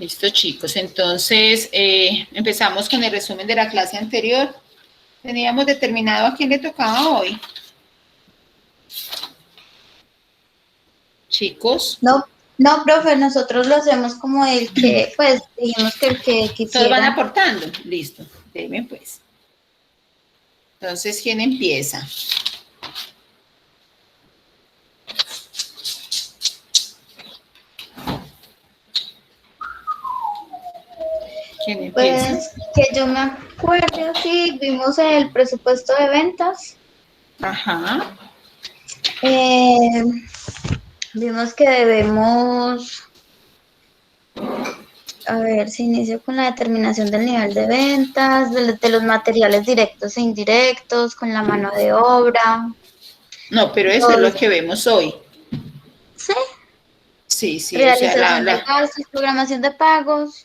Listo, chicos. Entonces, empezamos con el resumen de la clase anterior. Teníamos determinado a quién le tocaba hoy. Chicos. No, profe, nosotros lo hacemos como el que, pues, dijimos que el que Todos van quisiera. aportando. Listo. Deme pues. Entonces, ¿quién empieza? ¿Quién empieza? Pues, que yo me acuerdo, sí, vimos el presupuesto de ventas. Ajá. Vimos que debemos, a ver, se inicia con la determinación del nivel de ventas, de los materiales directos e indirectos, con la mano de obra. No, pero eso es lo que vemos hoy. Sí. Sí, sí, o sea, Realización de gastos, programación de pagos.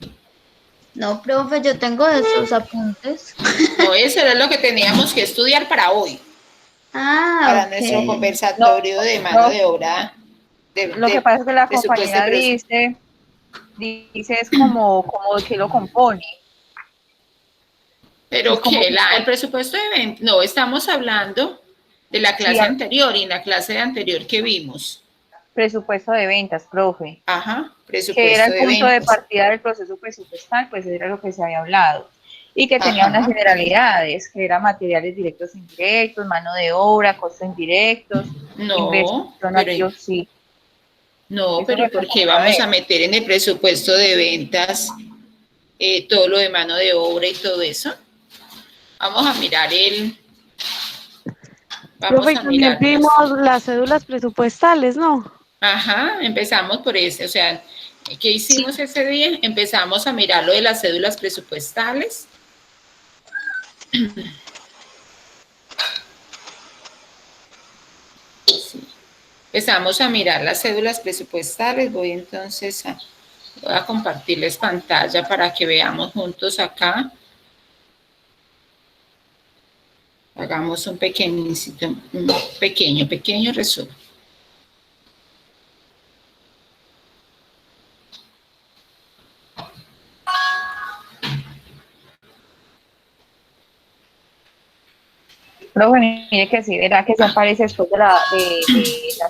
No, profe, yo tengo esos apuntes. No, eso era lo que teníamos que estudiar para hoy. Para Ok. nuestro conversatorio de mano de obra. Lo que pasa es que la presupuesto compañera dice es como que lo compone. Pero que el presupuesto de ventas, no, estamos hablando de la clase anterior y en la clase anterior que vimos. Presupuesto de ventas, profe. Ajá, presupuesto que era el de punto ventas. de partida del proceso presupuestal, pues era lo que se había hablado. Y que tenía unas generalidades, que eran materiales directos e indirectos, mano de obra, costos indirectos, No, pero sí. No, pero ¿por qué vamos a meter en el presupuesto de ventas todo lo de mano de obra y todo eso? Vamos a mirar Profe, también vimos las cédulas presupuestales, ¿no? Ajá, empezamos por ese, o sea, ¿qué hicimos ese día? Empezamos a mirar lo de las cédulas presupuestales. Sí. Empezamos a mirar las cédulas presupuestales. Voy entonces voy a compartirles pantalla para que veamos juntos acá. Hagamos un pequeño resumen. Profe, mire que sí, verá que se aparece después de la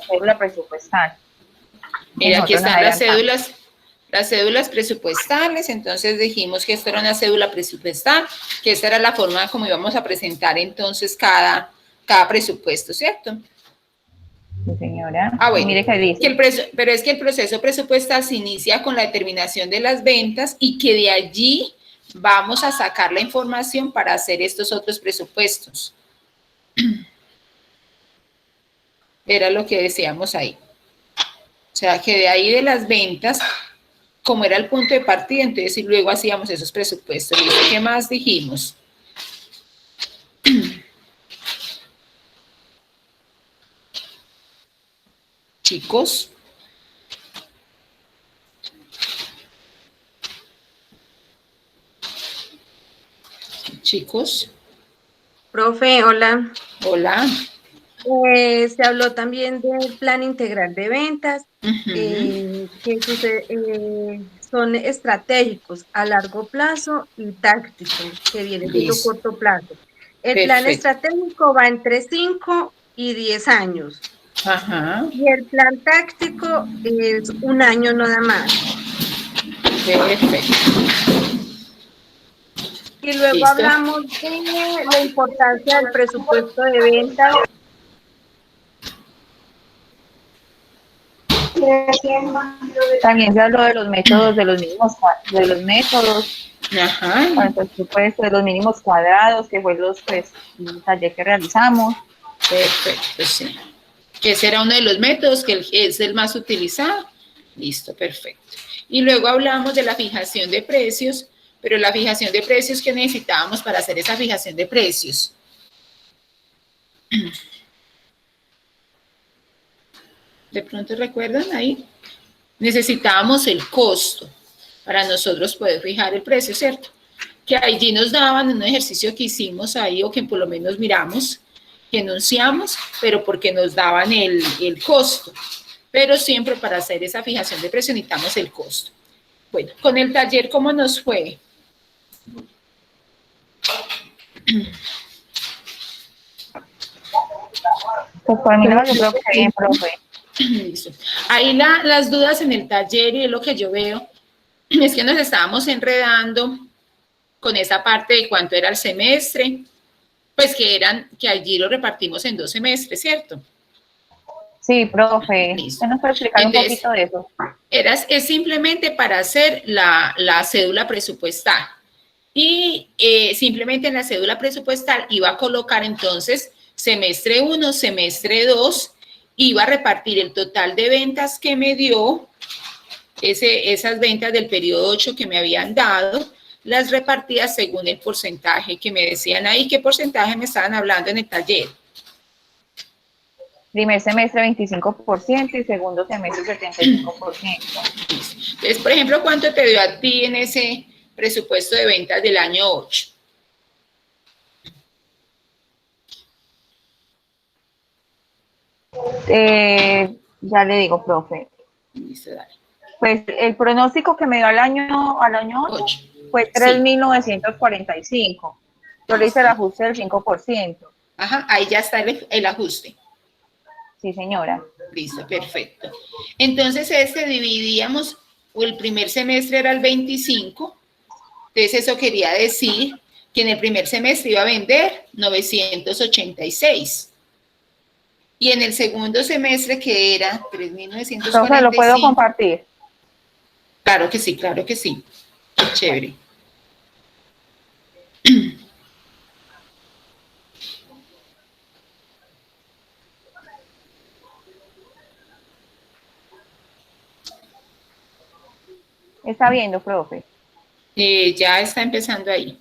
cédula presupuestal. Mira, aquí están las cédulas presupuestales. Entonces dijimos que esto era una cédula presupuestal, que esta era la forma como íbamos a presentar entonces cada presupuesto, ¿cierto? Sí, señora. Ah, bueno. Mire que dice. Pero es que el proceso presupuestal se inicia con la determinación de las ventas y que de allí vamos a sacar la información para hacer estos otros presupuestos. Era lo que decíamos ahí. O sea, que de ahí de las ventas, como era el punto de partida, entonces y luego hacíamos esos presupuestos. ¿Y qué más dijimos? Chicos. Chicos. Profe, hola. Hola. Se habló también del plan integral de ventas, que son estratégicos a largo plazo y tácticos, que viene siendo corto plazo. El plan estratégico va entre 5 y 10 años. Ajá. Y el plan táctico es 1 año nada más. Perfecto. Y luego hablamos de la importancia del presupuesto de ventas. También se habló de los métodos, de los métodos, ajá, para el presupuesto, de los mínimos cuadrados, que fue el taller que realizamos. Perfecto, sí. Que ese era uno de los métodos, que es el más utilizado. Listo, perfecto. Y luego hablamos de la fijación de precios, pero la fijación de precios que necesitábamos para hacer esa fijación de precios. ¿De pronto recuerdan ahí? Necesitábamos el costo para nosotros poder fijar el precio, ¿cierto? Que allí nos daban un ejercicio que hicimos ahí, o que por lo menos miramos, que enunciamos, pero porque nos daban el costo. Pero siempre para hacer esa fijación de precio necesitamos el costo. Bueno, con el taller, ¿cómo nos fue? Pues por mí no, yo creo que bien, profe. Listo. Ahí las dudas en el taller y es lo que yo veo, es que nos estábamos enredando con esa parte de cuánto era el semestre, pues que allí lo repartimos en 2 semestres, ¿cierto? Sí, profe. Listo. ¿Usted nos puede explicar Entonces, un poquito de eso? es simplemente para hacer la cédula presupuestal. Y simplemente en la cédula presupuestal iba a colocar entonces semestre 1, semestre 2, iba a repartir el total de ventas que me dio, esas ventas del periodo 8 que me habían dado, las repartía según el porcentaje que me decían ahí. ¿Qué porcentaje me estaban hablando en el taller? Primer semestre 25% y segundo semestre 75%. Entonces, por ejemplo, ¿cuánto te dio a ti en ese presupuesto de ventas del año 8? Ya le digo, profe. Listo, dale. Pues el pronóstico que me dio al año 8 8. fue 3.945. Yo le hice el ajuste del 5%. Ajá, ahí ya está el ajuste. Sí, señora. Listo, perfecto. Entonces, dividíamos, o el primer semestre era el 25, entonces eso quería decir que en el primer semestre iba a vender 986. Y en el segundo semestre, que era 3.945. Entonces, ¿lo puedo compartir? Claro que sí, claro que sí. Qué chévere. Está viendo, profe. Ya está empezando ahí.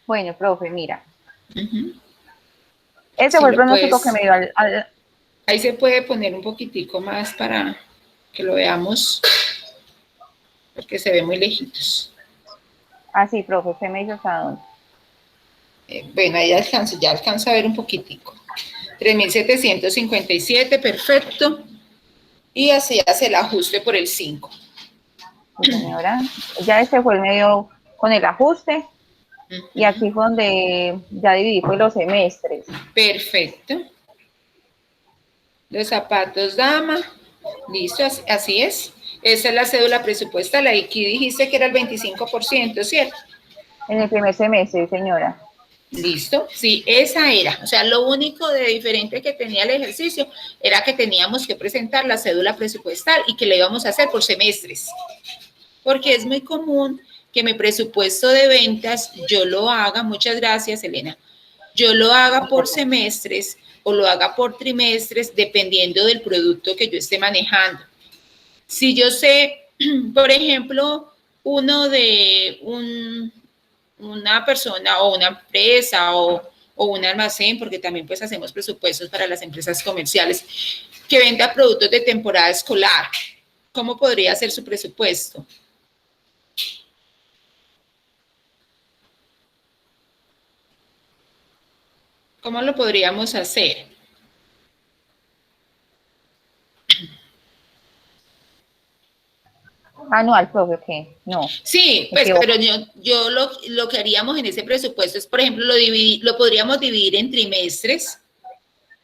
Bueno, profe, mira. Ese fue el pronóstico que me dio Ahí se puede poner un poquitico más para que lo veamos, porque se ve muy lejitos. Ah, sí, profe, usted me dice hasta dónde. Bueno, ahí ya alcanzo a ver un poquitico. 3.757, perfecto. Y así hace el ajuste por el 5. Sí, señora. Ya fue el medio con el ajuste. Y aquí fue donde ya dividí pues, los semestres. Perfecto. Los zapatos dama. Listo, así es. Esa es la cédula presupuestal. Aquí dijiste que era el 25%, ¿cierto? En el primer semestre, señora. Listo, sí, esa era. O sea, lo único de diferente que tenía el ejercicio era que teníamos que presentar la cédula presupuestal y que le íbamos a hacer por semestres. Porque es muy común que mi presupuesto de ventas yo lo haga, muchas gracias, Elena, yo lo haga por semestres o lo haga por trimestres, dependiendo del producto que yo esté manejando. Si yo sé, por ejemplo, una persona o una empresa o un almacén, porque también pues hacemos presupuestos para las empresas comerciales, que venda productos de temporada escolar, ¿cómo podría ser su presupuesto? ¿Cómo lo podríamos hacer? Anual, profe, ¿qué? No. Sí, pues, pero yo lo que haríamos en ese presupuesto es, por ejemplo, lo podríamos dividir en trimestres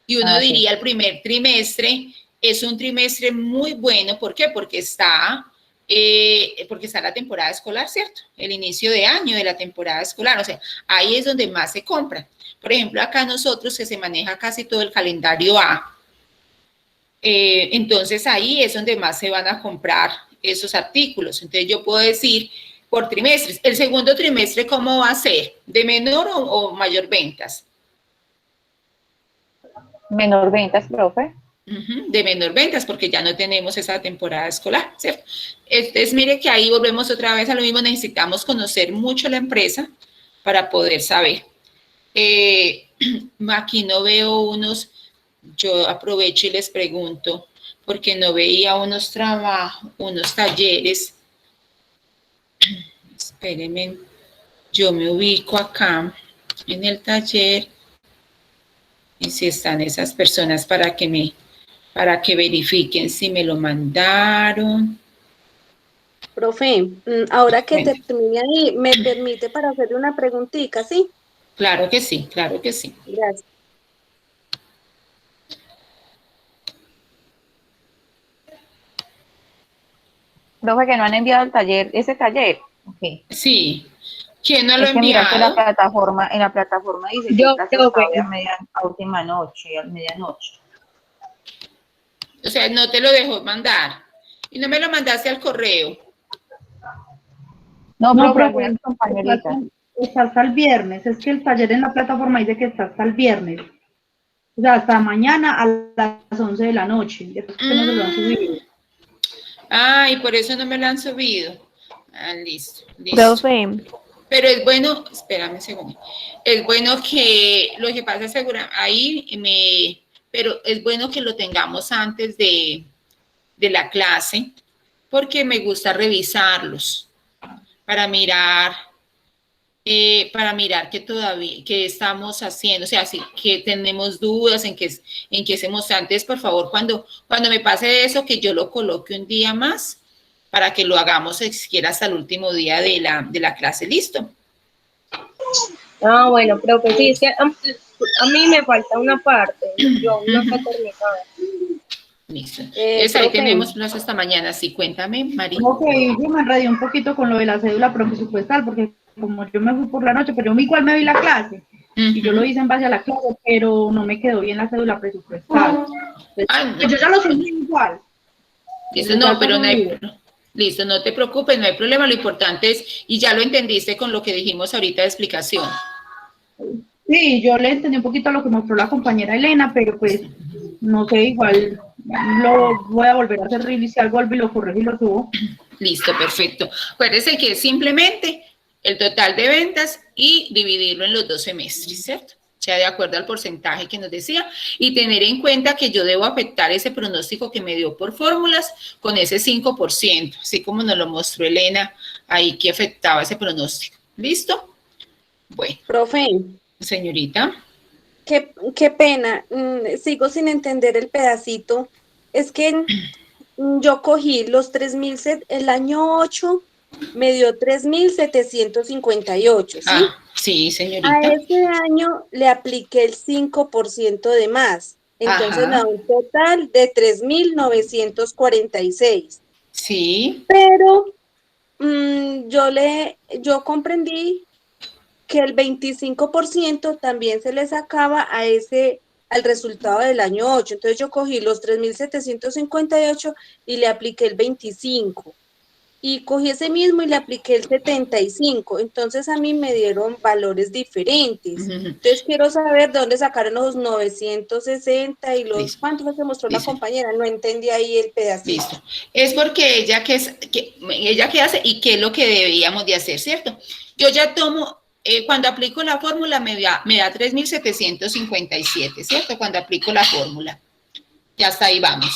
y uno diría el primer trimestre es un trimestre muy bueno. ¿Por qué? Porque está la temporada escolar, ¿cierto? El inicio de año de la temporada escolar, o sea, ahí es donde más se compra. Por ejemplo, acá nosotros que se maneja casi todo el calendario A, entonces ahí es donde más se van a comprar esos artículos. Entonces yo puedo decir por trimestres. El segundo trimestre, ¿cómo va a ser? ¿De menor o mayor ventas? Menor ventas, profe. De menor ventas, porque ya no tenemos esa temporada escolar, ¿cierto? Entonces, mire que ahí volvemos otra vez a lo mismo, necesitamos conocer mucho la empresa para poder saber. Aquí no veo unos, yo aprovecho y les pregunto, porque no veía unos trabajos, unos talleres. Espérenme, yo me ubico acá en el taller y si están esas personas para que me para que verifiquen si me lo mandaron. Profe, ahora que Bueno. termine ahí, ¿me permite para hacerle una preguntita, sí? Claro que sí, claro que sí. Gracias. Profe, que no han enviado el taller, ese taller. Okay. Sí. ¿Quién no lo ha Es que mira que enviado? en la plataforma dice que Yo, clase hasta hoy a última noche, a medianoche. O sea, no te lo dejó mandar. Y no me lo mandaste al correo. No, No, profe, profe, algunas compañeritas. está hasta el viernes. Es que el taller en la plataforma dice que está hasta el viernes. O sea, hasta mañana a las 11 de la noche. Después que no se lo han subido. Ay, por eso no me lo han subido. Ah, listo, listo. profe, Pero es bueno, espérame un segundo. Es bueno que lo que pasa es pero es bueno que lo tengamos antes de la clase, porque me gusta revisarlos para mirar que estamos haciendo, o sea, si que tenemos dudas en qué hacemos antes, por favor, cuando me pase eso, que yo lo coloque un día más para que lo hagamos siquiera hasta el último día de la clase, ¿listo? Ah, bueno, profe, sí, es que a mí me falta una parte, yo no he terminado. Listo. Entonces ahí Profe. tenemos plazo hasta mañana, sí, cuéntame, María. Ok, yo me enredé un poquito con lo de la cédula presupuestal, porque como yo me fui por la noche, pero yo igual me vi la clase, y yo lo hice en base a la clase, pero no me quedó bien la cédula presupuestal. Ah, no. Yo ya lo subí igual. Listo, no, pero no hay, listo, no te preocupes, no hay problema, lo importante es, y ya lo entendiste con lo que dijimos ahorita de explicación. Sí, yo le entendí un poquito lo que mostró la compañera Elena, pero pues, no sé, igual lo voy a volver a hacer release, si algo vuelvo y lo corrijo y lo subo. Listo, perfecto. Acuérdense que es simplemente el total de ventas y dividirlo en los 2 semestres, ¿cierto? O sea, de acuerdo al porcentaje que nos decía, y tener en cuenta que yo debo afectar ese pronóstico que me dio por fórmulas con ese 5%, así como nos lo mostró Elena ahí que afectaba ese pronóstico. ¿Listo? Bueno, Profe, señorita. qué pena, sigo sin entender el pedacito. Es que yo cogí los 3.000, el año 8 me dio 3.758, ¿sí? Ah, sí, señorita. A ese año le apliqué el 5% de más. Entonces me da un total de 3.946. Sí. Pero yo comprendí que el 25% también se le sacaba al resultado del año 8. Entonces yo cogí los 3.758 y le apliqué el 25. Y cogí ese mismo y le apliqué el 75. Entonces a mí me dieron valores diferentes. Entonces quiero saber de dónde sacaron los 960 y los... Listo. ¿Cuántos se mostró la Listo. compañera? No entendí ahí el pedacito. Listo. Es porque ella qué hace y qué es lo que deberíamos de hacer, ¿cierto? Yo ya tomo, cuando aplico la fórmula me da 3.757, ¿cierto? Cuando aplico la fórmula. Ya hasta ahí vamos.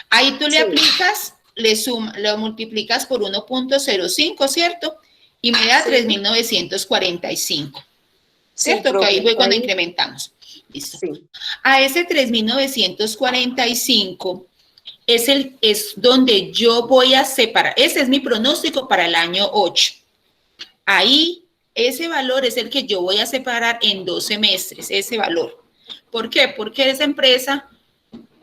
Ahí tú le aplicas, lo multiplicas por 1.05, ¿cierto? Y me da 3.945, ¿cierto? Sí, que ahí fue cuando ahí. incrementamos. Listo. Sí. A ese 3.945 es donde yo voy a separar. Ese es mi pronóstico para el año 8. Ahí, ese valor es el que yo voy a separar en 2 semestres, ese valor. ¿Por qué? Porque esa empresa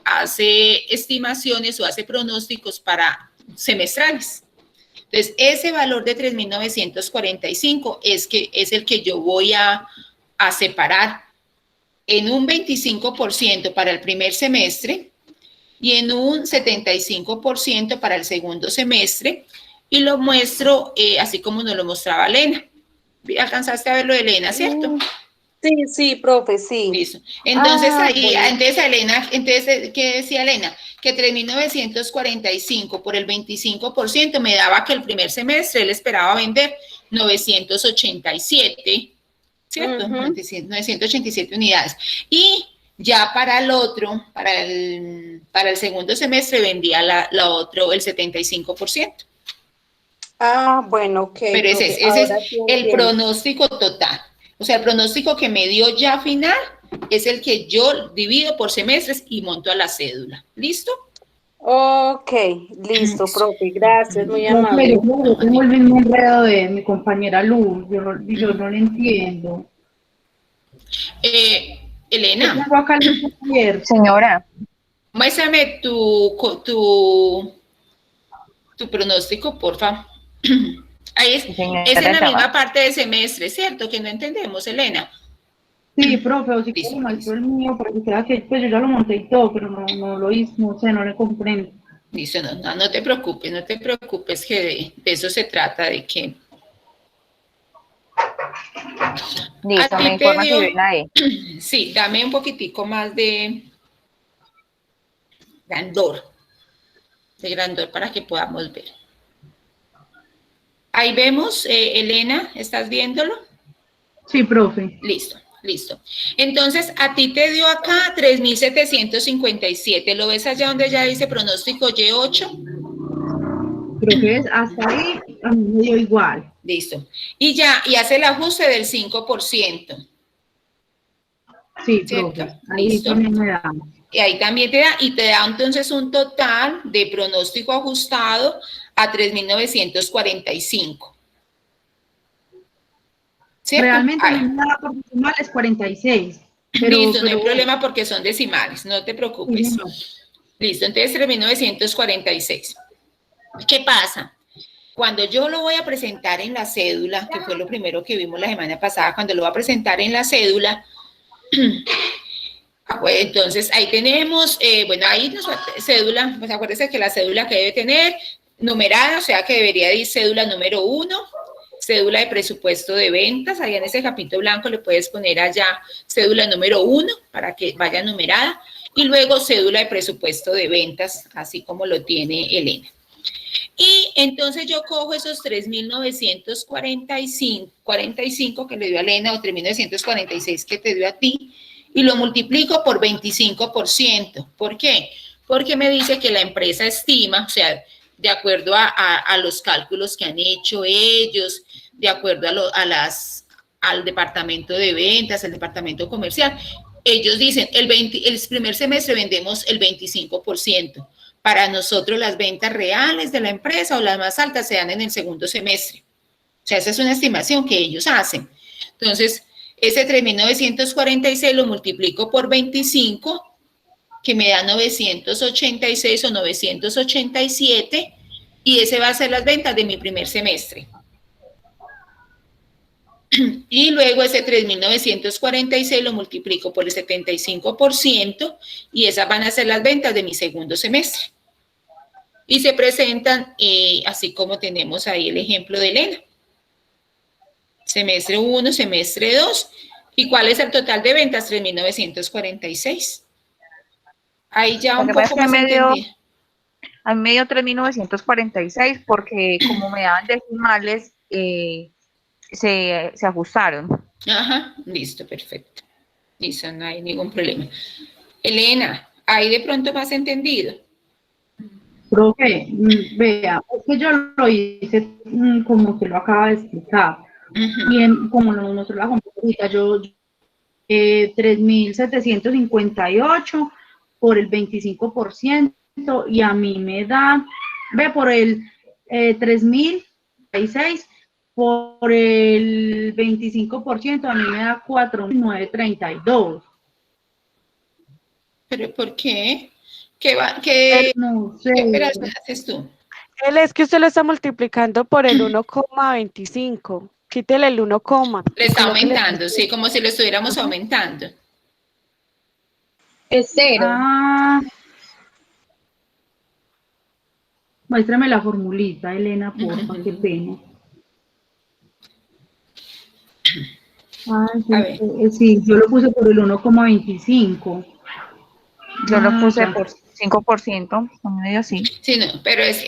hace estimaciones o hace pronósticos para semestrales. Entonces, ese valor de 3.945 es el que yo voy a separar en un 25% para el primer semestre y en un 75% para el segundo semestre, y lo muestro así como nos lo mostraba Elena. ¿Alcanzaste a verlo, Elena, cierto? Sí, profe, sí. Listo. Entonces, bueno. entonces, ¿qué decía Elena? Que 3.945 por el 25% me daba que el primer semestre él esperaba vender 987, ¿cierto? 987 unidades. Y ya para el otro, para el segundo semestre vendía el 75%. Ah, bueno, ok. Pero ese es el pronóstico total. O sea, el pronóstico que me dio ya final es el que yo divido por semestres y monto a la cédula. ¿Listo? Ok, listo, profe, gracias, muy Profe, amable. yo tengo el mismo enredo de mi compañera Luz, yo no lo entiendo. Yo Elena, tengo acá el libro abierto. Señora, muéstrame tu pronóstico, por favor. Ahí sí, señora, es en la ya misma va. parte de semestre, ¿cierto? Que no entendemos, Elena. Sí, profe, o si Listo, quiere listo. muestro el mío, para que crea que pues yo ya lo monté y todo, pero no lo hice, no sé, no le comprendo. Listo, no te preocupes, no te preocupes, que de eso se trata, de que a Listo, me ti te informa si dio, ve la E. sí, dame un poquitico más de grandor para que podamos ver. Ahí vemos, Elena, ¿estás viéndolo? Sí, profe. Listo, listo. Entonces, a ti te dio acá 3.757. ¿Lo ves allá donde ya dice pronóstico Y8? Profe, hasta ahí a mí me dio igual. Listo. Y ya, y hace el ajuste del 5%. Sí, ¿Cierto? profe, ahí Listo. también me da. Y ahí también te da, y te da entonces un total de pronóstico ajustado a 3.945. ¿Cierto? Realmente a Ahí. mí me da por decimales 46, Listo, no hay pero problema porque son decimales, no te sí, preocupes. no. Listo, entonces 3.946. ¿Qué pasa? Cuando yo lo voy a presentar en la cédula, que fue lo primero que vimos la semana pasada, cuando lo voy a presentar en la cédula, entonces ahí tenemos, bueno, ahí nos cédula, pues acuérdense que la cédula que debe tener numerada, o sea que debería de ir cédula número 1, cédula de presupuesto de ventas, allá en ese capítulo blanco le puedes poner allá cédula número 1 para que vaya numerada, y luego cédula de presupuesto de ventas, así como lo tiene Elena. Y entonces yo cojo esos 3.945 que le dio a Elena o 3.946 que te dio a ti y lo multiplico por 25%. ¿Por qué? Porque me dice que la empresa estima, o sea, de acuerdo a los cálculos que han hecho ellos, de acuerdo al departamento de ventas, al departamento comercial, ellos dicen, el primer semestre vendemos el 25%. Para nosotros las ventas reales de la empresa o las más altas se dan en el segundo semestre. O sea, esa es una estimación que ellos hacen. Entonces, ese 3.946 lo multiplico por 25, que me da 986 o 987, y ese va a ser las ventas de mi primer semestre. Y luego ese 3.946 lo multiplico por el 75%, y esas van a ser las ventas de mi segundo semestre. Y se presentan así como tenemos ahí el ejemplo de Elena. Semestre 1, semestre 2. ¿Y cuál es el total de ventas? 3.946. Ahí ya Lo un que pasa poco es que más entendí. a mí me dio 3.946 porque como me daban decimales, se ajustaron. Ajá, listo, perfecto. Listo, no hay ningún problema. Elena, ahí de pronto más entendido. Profe, vea, es que yo lo hice como que lo acaba de explicar. Y como nosotros la ahorita, yo 3.758 por el 25%, y a mí me da, ve, por el 3.066 por el 25%, a mí me da 4.932. ¿Pero por qué? ¿Qué No sé. operación haces tú? Él es que usted lo está multiplicando por el 1,25. Quítele el 1, Le y está colóquele aumentando, sí, como si lo estuviéramos aumentando. Es cero. Ah, muéstrame la formulita, Elena, porfa, qué pena. A ver. Sí, yo lo puse por el 1,25. Yo lo puse Ya. por 5%, medio así. Sí, no, pero es,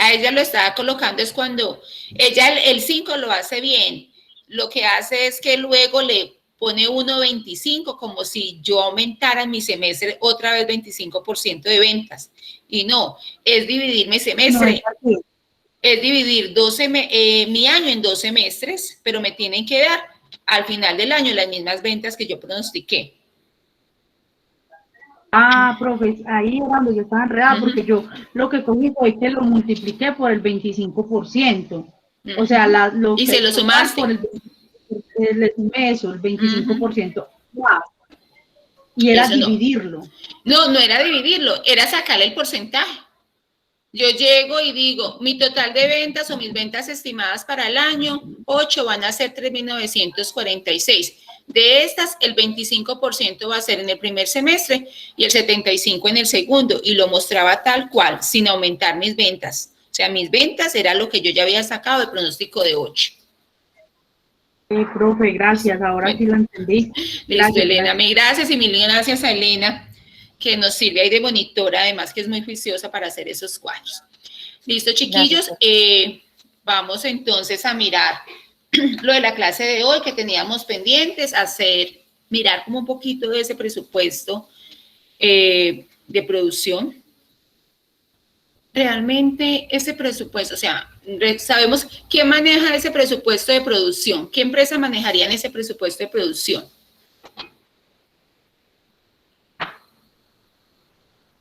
a ella lo estaba colocando es cuando ella el 5 lo hace bien. Lo que hace es que luego le pone 1.25 como si yo aumentara en mi semestre otra vez 25% de ventas. Y no, es dividir mi No, semestre. es así. Es dividir mi año en 2 semestres, pero me tienen que dar al final del año las mismas ventas que yo pronostiqué. Ah, profe, ahí era donde yo estaba enredada, porque yo lo que cogí fue que lo multipliqué por el 25%. O sea, lo Y que se lo total sumaste. por le sumé eso, el 25% más. Y era Eso no. dividirlo. No, no era dividirlo, era sacarle el porcentaje. Yo llego y digo, mi total de ventas o mis ventas estimadas para el año, 8 van a ser 3.946. De estas, el 25% va a ser en el primer semestre y el 75% en el segundo. Y lo mostraba tal cual, sin aumentar mis ventas. O sea, mis ventas era lo que yo ya había sacado de pronóstico de 8. Profe, gracias, ahora Bueno, sí lo entendí. Listo, Gracias, Elena, gracias. mil gracias y mil gracias a Elena, que nos sirve ahí de monitora, además que es muy juiciosa para hacer esos cuadros. Listo, chiquillos, vamos entonces a mirar lo de la clase de hoy que teníamos pendientes, mirar como un poquito de ese presupuesto de producción. Realmente ese presupuesto, o sea, sabemos quién maneja ese presupuesto de producción, qué empresa manejaría en ese presupuesto de producción.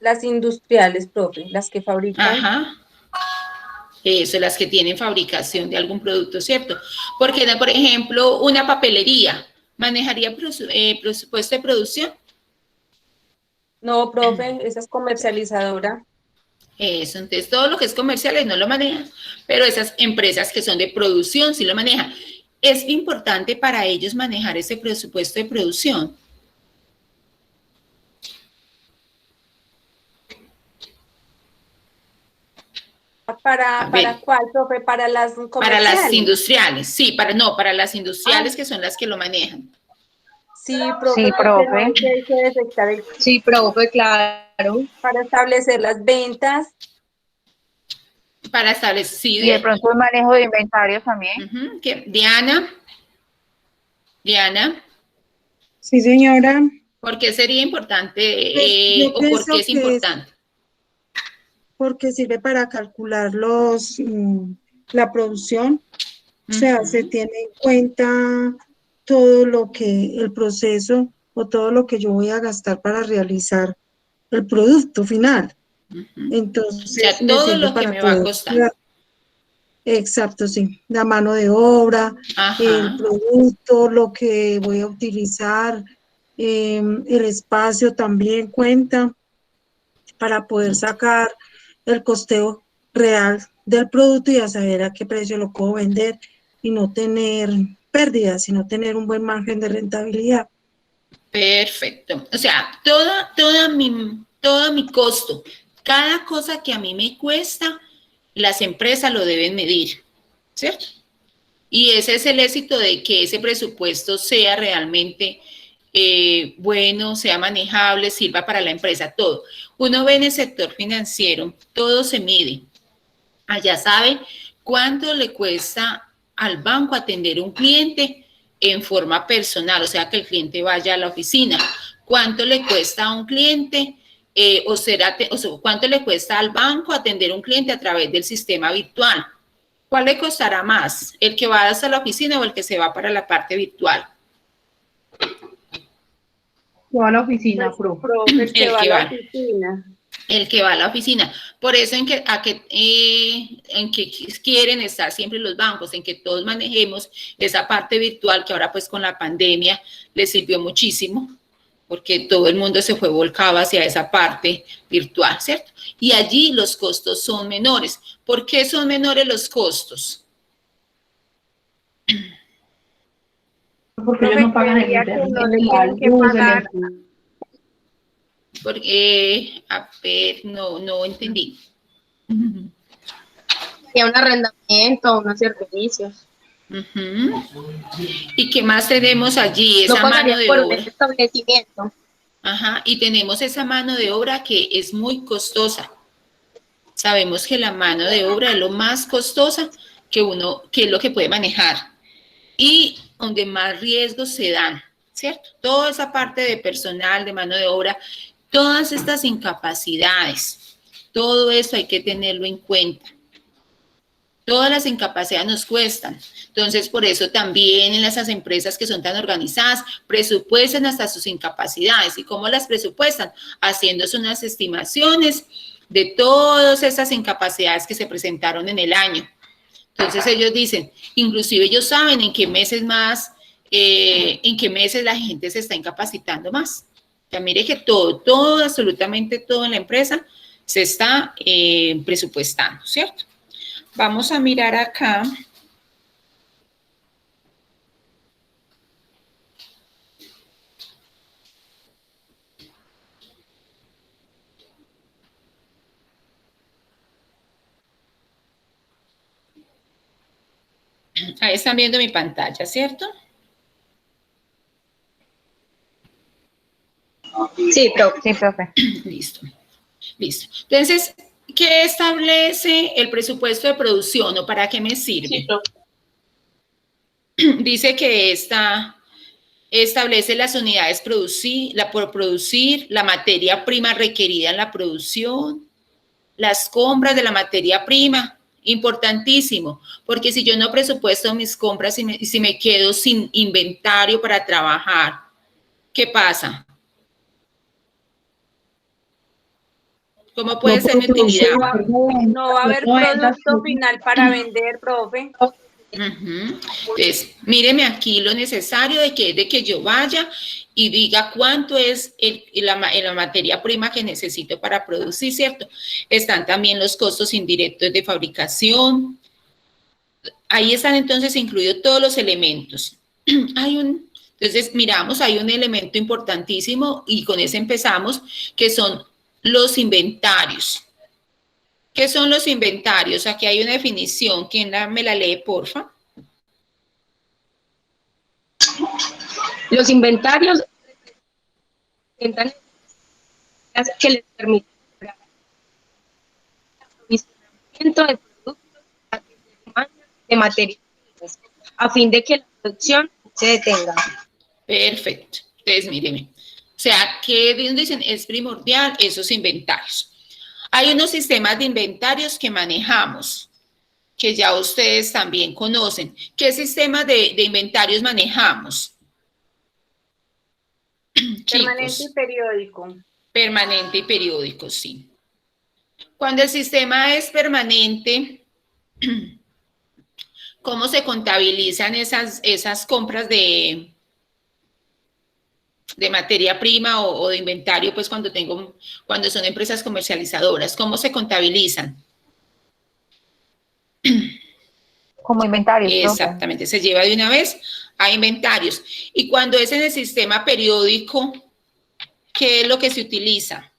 Las industriales, profe, las que fabrican. Ajá. Eso, las que tienen fabricación de algún producto, ¿cierto? Porque, por ejemplo, una papelería, ¿manejaría presupuesto de producción? No, profe, esa es comercializadora. Eso, entonces todo lo que es comerciales no lo manejan, pero esas empresas que son de producción sí lo manejan. Es importante para ellos manejar ese presupuesto de producción. ¿Para cuál, profe? ¿Para las comerciales? Para las industriales, sí, para las industriales que son las que lo manejan. Sí, profe, Sí, porque profe. no hay que detectar Sí, profe, claro. para establecer las ventas. Para establecer, sí, Y de pronto el manejo de inventarios también. Diana. Sí, señora. ¿Por qué sería importante Yo o por pienso qué es que es importante? porque sirve para calcular la producción. O sea, se tiene en cuenta todo lo que el proceso o todo lo que yo voy a gastar para realizar el producto final. Entonces, O sea, me todo sirve lo que para me va a poder. costar. Exacto, sí. La mano de obra, el Ajá. producto, lo que voy a utilizar, el espacio también cuenta para poder sacar el costeo real del producto y a saber a qué precio lo puedo vender y no tener pérdidas, sino tener un buen margen de rentabilidad. Perfecto. O sea, todo mi costo, cada cosa que a mí me cuesta, las empresas lo deben medir, ¿cierto? Y ese es el éxito de que ese presupuesto sea realmente bueno, sea manejable, sirva para la empresa, todo. Uno ve en el sector financiero, todo se mide. Allá sabe cuánto le cuesta al banco atender un cliente en forma personal, o sea, que el cliente vaya a la oficina. ¿Cuánto le cuesta a un cliente cuánto le cuesta al banco atender un cliente a través del sistema virtual? ¿Cuál le costará más? ¿El que va hasta la oficina o el que se va para la parte virtual? Yo a la oficina, profe. El que va a la oficina. El que va a la oficina. Por eso en que quieren estar siempre los bancos, en que todos manejemos esa parte virtual que ahora pues con la pandemia les sirvió muchísimo, porque todo el mundo se fue volcado hacia esa parte virtual, ¿cierto? Y allí los costos son menores. ¿Por qué son menores los costos? Porque ellos no pagan el internet. Porque, a ver, no entendí. Y un arrendamiento, unos servicios. ¿Y qué más tenemos allí? Esa mano de por obra. un establecimiento. Ajá, y tenemos esa mano de obra que es muy costosa. Sabemos que la mano de obra es lo más costosa que es lo que puede manejar y donde más riesgos se dan, ¿cierto? Toda esa parte de personal, de mano de obra, todas estas incapacidades, todo eso hay que tenerlo en cuenta. Todas las incapacidades nos cuestan. Entonces, por eso también en esas empresas que son tan organizadas, presupuestan hasta sus incapacidades. ¿Y cómo las presupuestan? Haciéndose unas estimaciones de todas esas incapacidades que se presentaron en el año. Entonces, ellos dicen, inclusive ellos saben en qué meses la gente se está incapacitando más. O sea, mire que todo, absolutamente todo en la empresa se está presupuestando, ¿cierto? Vamos a mirar acá. Ahí están viendo mi pantalla, ¿cierto? Sí, profe. Sí, profe. Listo. Entonces, ¿qué establece el presupuesto de producción o para qué me sirve? Sí, profe. Dice que establece las unidades por producir, la materia prima requerida en la producción, las compras de la materia prima, importantísimo, porque si yo no presupuesto mis compras y si me quedo sin inventario para trabajar, ¿qué pasa? ¿Cómo puede ser mi utilidad? No va a haber producto final para vender, profe. Entonces, míreme aquí lo necesario de que yo vaya y diga cuánto es la materia prima que necesito para producir, ¿cierto? Están también los costos indirectos de fabricación. Ahí están entonces incluidos todos los elementos. Entonces, miramos, hay un elemento importantísimo y con ese empezamos, que son los inventarios. ¿Qué son los inventarios? Aquí hay una definición. ¿Quién me la lee, porfa? Los inventarios que les permiten aprovisionamiento de productos de materiales a fin de que la producción se detenga. Perfecto. Entonces, míreme. O sea, ¿qué dicen? Es primordial esos inventarios. Hay unos sistemas de inventarios que manejamos, que ya ustedes también conocen. ¿Qué sistemas de inventarios manejamos? Permanente y periódico. Permanente y periódico, sí. Cuando el sistema es permanente, ¿cómo se contabilizan esas compras de materia prima o de inventario? Pues cuando son empresas comercializadoras, ¿cómo se contabilizan? Como inventarios. Exactamente, se lleva de una vez a inventarios. Y cuando es en el sistema periódico, ¿qué es lo que se utiliza?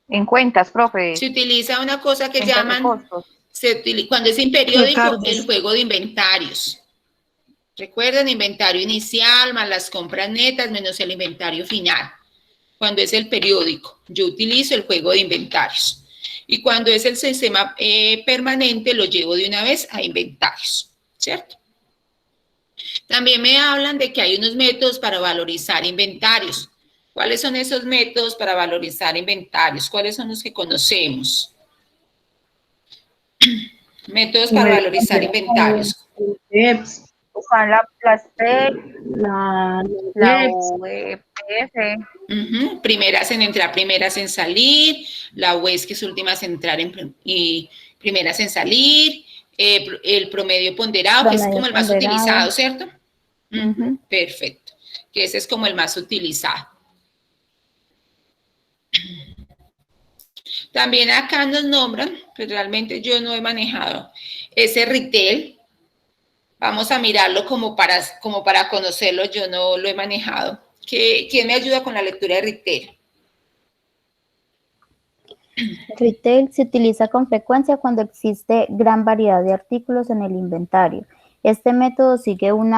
En cuentas, profe. Se utiliza una cosa que Cuentas de llaman, costos. cuando es en periódico, Recargos. el juego de inventarios. Recuerden, inventario inicial más las compras netas menos el inventario final. Cuando es el periódico, yo utilizo el juego de inventarios. Y cuando es el sistema permanente, lo llevo de una vez a inventarios, ¿cierto? También me hablan de que hay unos métodos para valorizar inventarios. ¿Cuáles son esos métodos para valorizar inventarios? ¿Cuáles son los que conocemos? Métodos para valorizar inventarios. Están las PEC, La UEPF. Primeras en entrar, primeras en salir, la UES, que es últimas en entrar y primeras en salir, el promedio ponderado, que es como el más utilizado, ¿cierto? Perfecto, que ese es como el más utilizado. También acá nos nombran, pero realmente yo no he manejado ese retail. Vamos a mirarlo como para conocerlo, yo no lo he manejado. ¿Quién me ayuda con la lectura de retail? Retail se utiliza con frecuencia cuando existe gran variedad de artículos en el inventario. Este método sigue un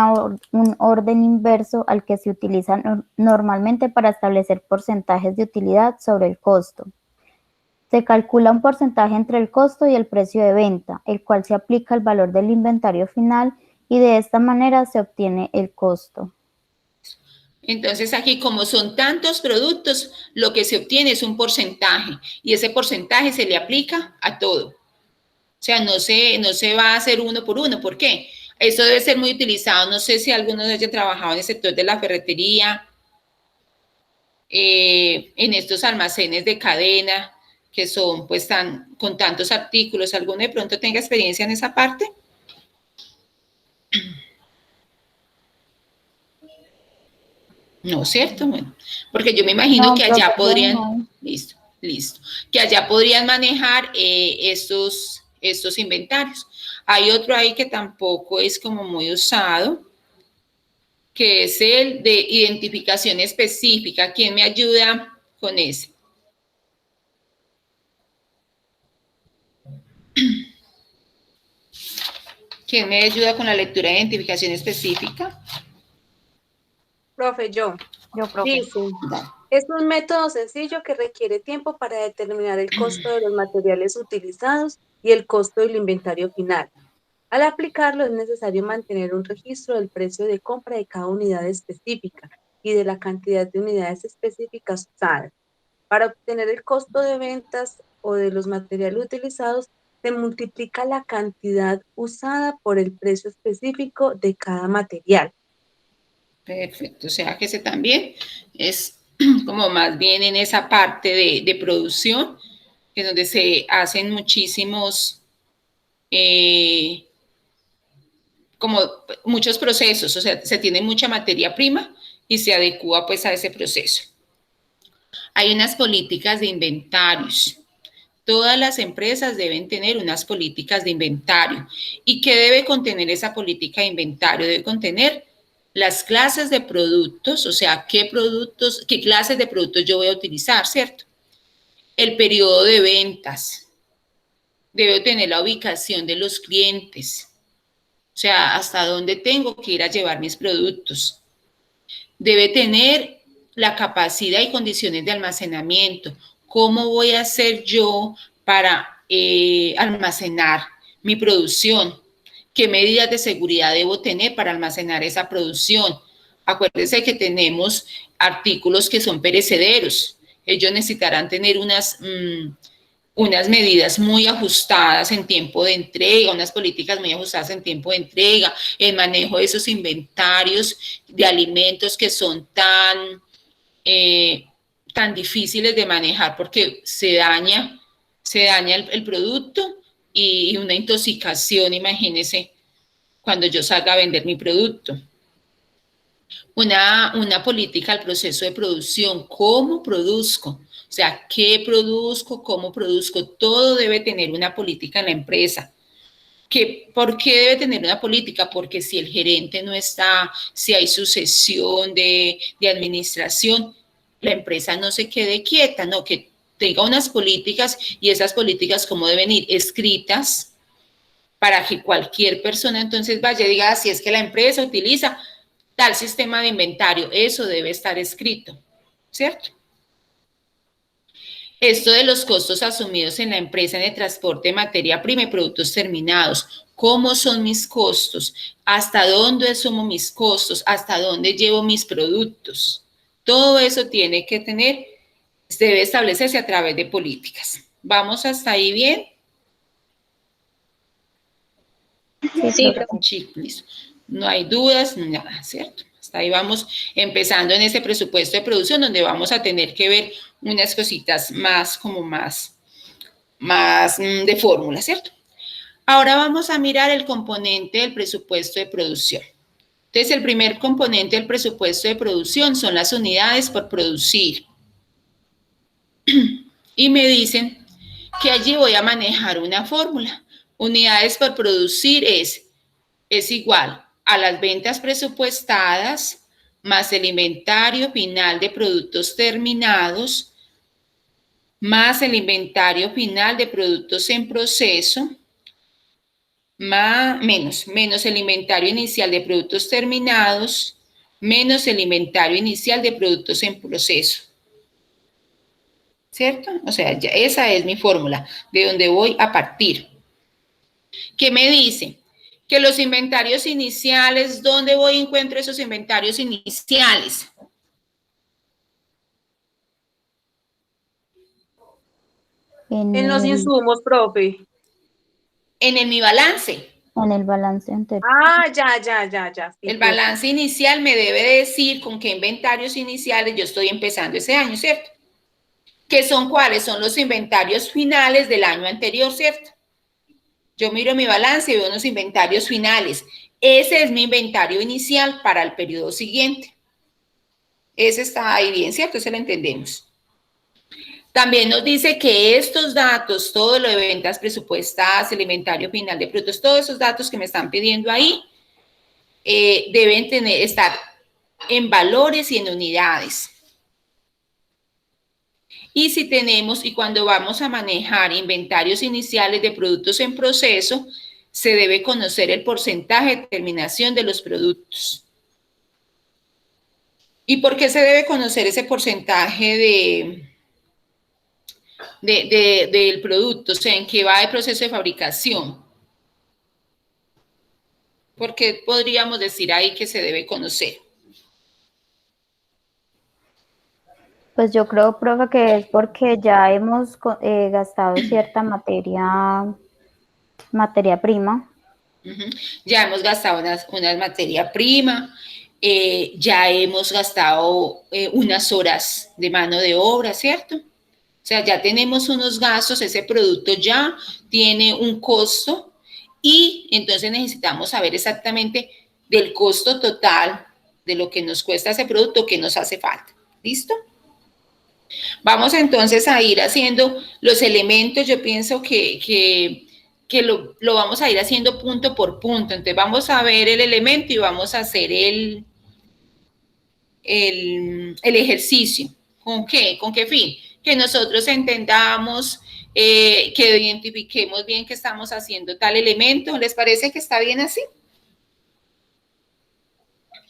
orden inverso al que se utiliza normalmente para establecer porcentajes de utilidad sobre el costo. Se calcula un porcentaje entre el costo y el precio de venta, el cual se aplica al valor del inventario final y de esta manera se obtiene el costo. Entonces aquí, como son tantos productos, lo que se obtiene es un porcentaje y ese porcentaje se le aplica a todo. O sea, no se va a hacer uno por uno. ¿Por qué? Eso debe ser muy utilizado. No sé si alguno de ellos trabajado en el sector de la ferretería, en estos almacenes de cadena que son pues con tantos artículos. ¿Alguno de pronto tenga experiencia en esa parte? No, ¿cierto? Bueno, porque yo me imagino que allá podrían, listo, que allá podrían manejar estos inventarios. Hay otro ahí que tampoco es como muy usado, que es el de identificación específica. ¿Quién me ayuda con ese? ¿Quién me ayuda con la lectura de identificación específica? Profe, yo. profe. Dice, es un método sencillo que requiere tiempo para determinar el costo de los materiales utilizados y el costo del inventario final. Al aplicarlo es necesario mantener un registro del precio de compra de cada unidad específica y de la cantidad de unidades específicas usadas. Para obtener el costo de ventas o de los materiales utilizados, se multiplica la cantidad usada por el precio específico de cada material. Perfecto, o sea que ese también es como más bien en esa parte de producción, que es donde se hacen muchísimos, como muchos procesos, o sea, se tiene mucha materia prima y se adecúa pues a ese proceso. Hay unas políticas de inventarios. Todas las empresas deben tener unas políticas de inventario. ¿Y qué debe contener esa política de inventario? Debe contener las clases de productos, o sea, qué clases de productos yo voy a utilizar, ¿cierto? El periodo de ventas. Debe tener la ubicación de los clientes. O sea, hasta dónde tengo que ir a llevar mis productos. Debe tener la capacidad y condiciones de almacenamiento. ¿Cómo voy a hacer yo para almacenar mi producción? ¿Qué medidas de seguridad debo tener para almacenar esa producción? Acuérdense que tenemos artículos que son perecederos. Ellos necesitarán tener unas medidas muy ajustadas en tiempo de entrega, unas políticas muy ajustadas en tiempo de entrega, el manejo de esos inventarios de alimentos que son tan difíciles de manejar porque se daña el producto y una intoxicación, imagínense, cuando yo salga a vender mi producto. Una política al proceso de producción, ¿cómo produzco? O sea, ¿qué produzco? ¿Cómo produzco? Todo debe tener una política en la empresa. ¿Por qué debe tener una política? Porque si el gerente no está, si hay sucesión de administración, la empresa no se quede quieta, no, que tenga unas políticas y esas políticas como deben ir escritas para que cualquier persona entonces vaya y diga, si es que la empresa utiliza tal sistema de inventario, eso debe estar escrito, ¿cierto? Esto de los costos asumidos en la empresa en el transporte de materia prima y productos terminados. ¿Cómo son mis costos? ¿Hasta dónde sumo mis costos? ¿Hasta dónde llevo mis productos? Todo eso debe establecerse a través de políticas. ¿Vamos hasta ahí bien? Sí, listo. No hay dudas, nada, ¿cierto? Hasta ahí vamos empezando en ese presupuesto de producción donde vamos a tener que ver unas cositas más de fórmula, ¿cierto? Ahora vamos a mirar el componente del presupuesto de producción. Entonces, el primer componente del presupuesto de producción son las unidades por producir. Y me dicen que allí voy a manejar una fórmula. Unidades por producir es igual a las ventas presupuestadas más el inventario final de productos terminados más el inventario final de productos en proceso menos el inventario inicial de productos terminados menos el inventario inicial de productos en proceso. ¿Cierto? O sea, esa es mi fórmula de donde voy a partir. ¿Qué me dice? Que los inventarios iniciales, ¿dónde voy y encuentro esos inventarios iniciales? En los insumos, profe. En mi balance. En el balance anterior. Ah, ya. Sí, El profe. balance inicial me debe decir con qué inventarios iniciales yo estoy empezando ese año, ¿cierto? ¿Qué son cuáles? Son los inventarios finales del año anterior, ¿cierto? Yo miro mi balance y veo unos inventarios finales. Ese es mi inventario inicial para el periodo siguiente. Ese está ahí bien, ¿cierto? Ese lo entendemos. También nos dice que estos datos, todo lo de ventas presupuestadas, el inventario final de productos, todos esos datos que me están pidiendo ahí, deben estar en valores y en unidades. Y si tenemos, y cuando vamos a manejar inventarios iniciales de productos en proceso, se debe conocer el porcentaje de terminación de los productos. ¿Y por qué se debe conocer ese porcentaje del producto? O sea, ¿en qué va el proceso de fabricación? ¿Por qué podríamos decir ahí que se debe conocer? Pues yo creo, profe, que es porque ya hemos gastado cierta materia prima. Ya hemos gastado unas materia prima, ya hemos gastado unas horas de mano de obra, ¿cierto? O sea, ya tenemos unos gastos, ese producto ya tiene un costo y entonces necesitamos saber exactamente del costo total de lo que nos cuesta ese producto, que nos hace falta. ¿Listo? Vamos entonces a ir haciendo los elementos. Yo pienso que lo vamos a ir haciendo punto por punto. Entonces vamos a ver el elemento y vamos a hacer el ejercicio. ¿Con qué? ¿Con qué fin? Que nosotros entendamos, que identifiquemos bien que estamos haciendo tal elemento. ¿Les parece que está bien así?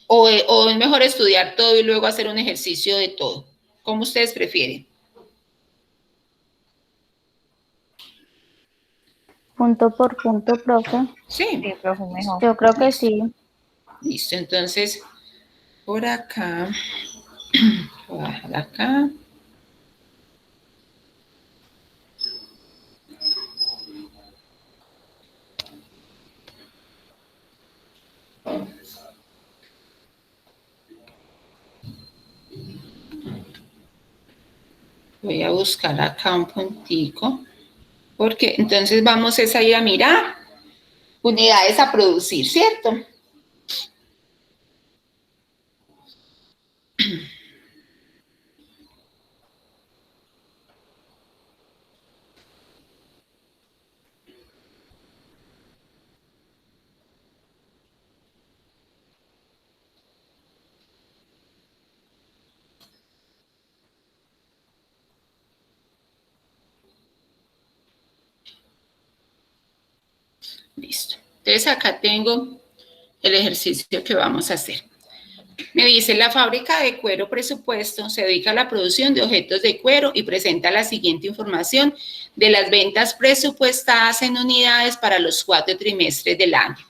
¿O es mejor estudiar todo y luego hacer un ejercicio de todo? ¿Cómo ustedes prefieren? Punto por punto, profe. Sí. Sí, profe, mejor. Yo creo que sí. Listo, entonces, por acá, voy a bajar acá. Voy a buscar acá un puntico, porque entonces vamos a ir a mirar unidades a producir, ¿cierto? Listo. Entonces acá tengo el ejercicio que vamos a hacer. Me dice, la fábrica de cuero presupuesto se dedica a la producción de objetos de cuero y presenta la siguiente información de las ventas presupuestadas en unidades para los 4 trimestres del año.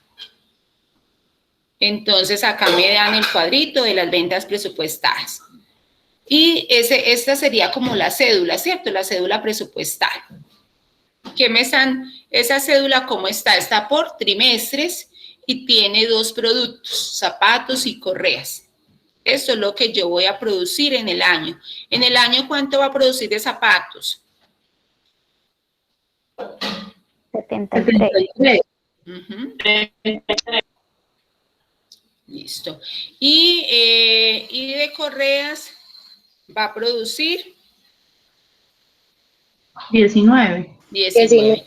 Entonces acá me dan el cuadrito de las ventas presupuestadas. Y esta sería como la cédula, ¿cierto? La cédula presupuestal. ¿Qué me están? Esa cédula, ¿cómo está? Está por trimestres y tiene 2 productos, zapatos y correas. Esto es lo que yo voy a producir en el año. ¿En el año cuánto va a producir de zapatos? 73. Listo. Y de correas va a producir 19. 19.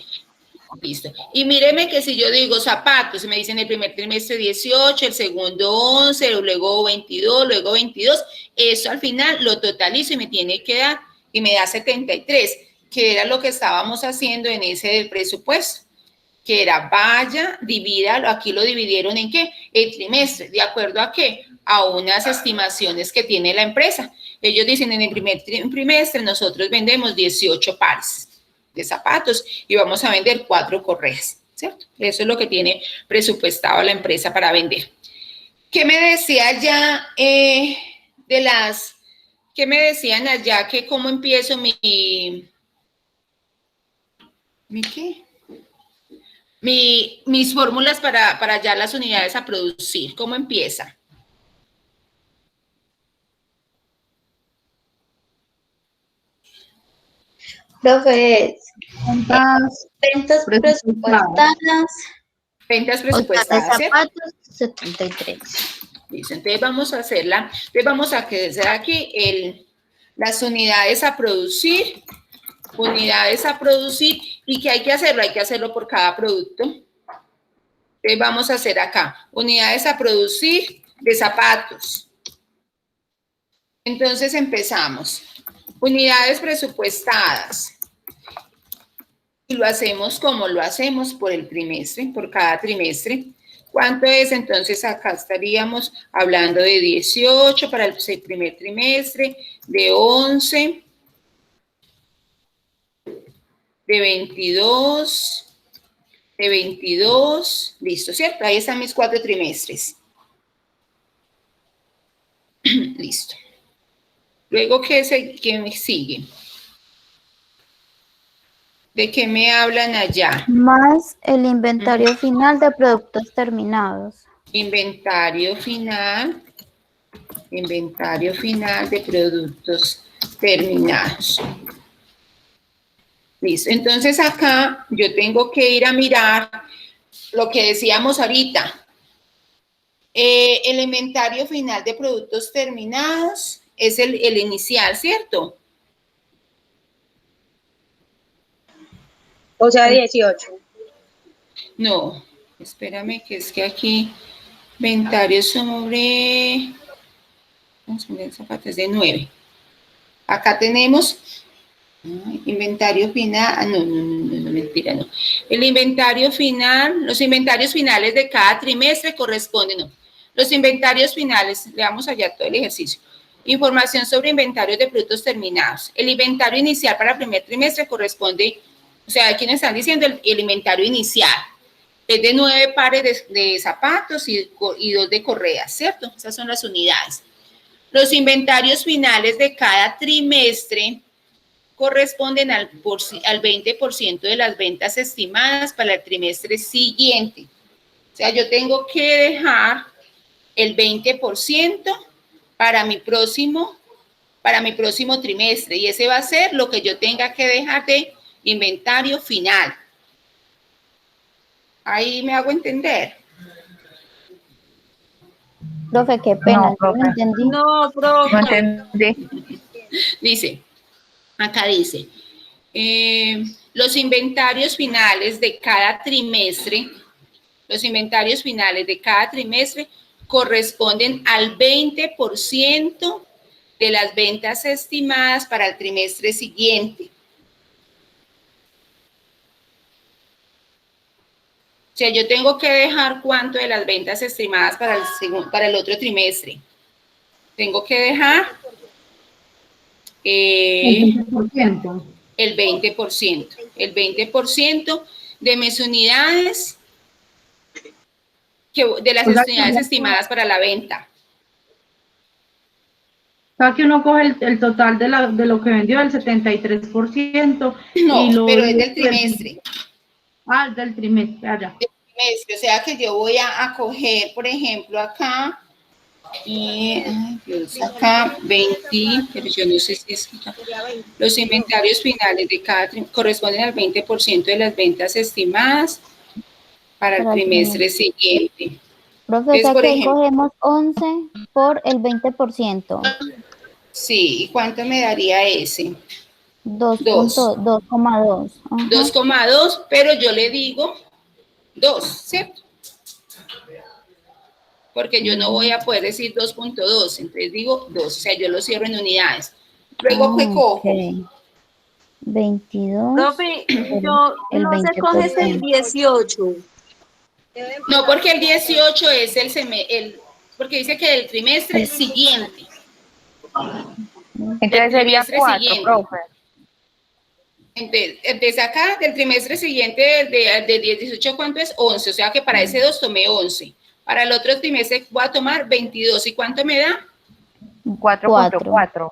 Listo. Y míreme que si yo digo zapatos, me dicen el primer trimestre 18, el segundo 11, luego 22, luego 22, eso al final lo totalizo y me tiene que dar, y me da 73, que era lo que estábamos haciendo en ese del presupuesto, que era vaya, divídalo, aquí lo dividieron en qué, el trimestre, ¿de acuerdo a qué? A unas estimaciones que tiene la empresa. Ellos dicen en el primer trimestre nosotros vendemos 18 pares de zapatos y vamos a vender 4 correas, ¿cierto? Eso es lo que tiene presupuestado la empresa para vender. ¿Qué me decía ya qué me decían allá que cómo empiezo ¿Mi qué? Mis fórmulas para ya las unidades a producir. ¿Cómo empieza? Profe, Ventas ventas presupuestadas, Ventas o sea, de presupuestadas, ¿cierto? zapatos, 73. Listo, entonces vamos a hacerla. Entonces vamos a hacer aquí las unidades a producir. Unidades a producir. ¿Y qué hay que hacerlo? Hay que hacerlo por cada producto. Entonces vamos a hacer acá. Unidades a producir de zapatos. Entonces empezamos. Unidades presupuestadas. Y lo hacemos como lo hacemos por el trimestre, por cada trimestre. ¿Cuánto es? Entonces acá estaríamos hablando de 18 para el primer trimestre, de 11, de 22, de 22, listo, ¿cierto? Ahí están mis 4 trimestres. Listo. Luego, ¿qué me sigue? ¿De qué me hablan allá? Más el inventario final de productos terminados. Inventario final de productos terminados. Listo. Entonces acá yo tengo que ir a mirar lo que decíamos ahorita. El inventario final de productos terminados es el inicial, ¿cierto? O sea, 18. No, espérame que es que aquí inventario sobre zapatos de 9. Acá tenemos inventario final, no, mentira, no. El inventario final, los inventarios finales de cada trimestre corresponden, los inventarios finales, leamos allá todo el ejercicio. Información sobre inventarios de productos terminados. El inventario inicial para el primer trimestre corresponde, o sea, aquí nos están diciendo el inventario inicial. Es de 9 pares de zapatos y 2 de correas, ¿cierto? Esas son las unidades. Los inventarios finales de cada trimestre corresponden al 20% de las ventas estimadas para el trimestre siguiente. O sea, yo tengo que dejar el 20% para mi próximo trimestre y ese va a ser lo que yo tenga que dejar de inventario final. Ahí me hago entender. Profe, qué pena, No, profe. no entendí. No, profe. No entendí. Dice, acá dice, los inventarios finales de cada trimestre, corresponden al 20% de las ventas estimadas para el trimestre siguiente. O sea, yo tengo que dejar cuánto de las ventas estimadas para el otro trimestre. Tengo que dejar El 20%. el 20%. El 20% de mis unidades, de las unidades estimadas para la venta. O sea, que uno coge el total de lo que vendió, el 73%. No, pero es del trimestre. Del trimestre, allá. O sea que yo voy a coger, por ejemplo, acá, y acá 20, pero yo no sé si es acá. Los inventarios finales de cada corresponden al 20% de las ventas estimadas para el trimestre siguiente. Profe, o sea que ahí cogemos 11 por el 20%. Sí, ¿y cuánto me daría ese? 2.2. 2,2, pero yo le digo 2, ¿cierto? Porque yo no voy a poder decir 2.2, entonces digo 2, o sea, yo lo cierro en unidades. Luego, ¿qué cojo? 22. Profe, no se coge el 18. No, porque el 18 es porque dice que el trimestre siguiente. Entonces sería 4, profe. Entonces acá, del trimestre siguiente, del 18, ¿cuánto es? 11, o sea que para ese 2 tomé 11. Para el otro trimestre voy a tomar 22. ¿Y cuánto me da? 4.4.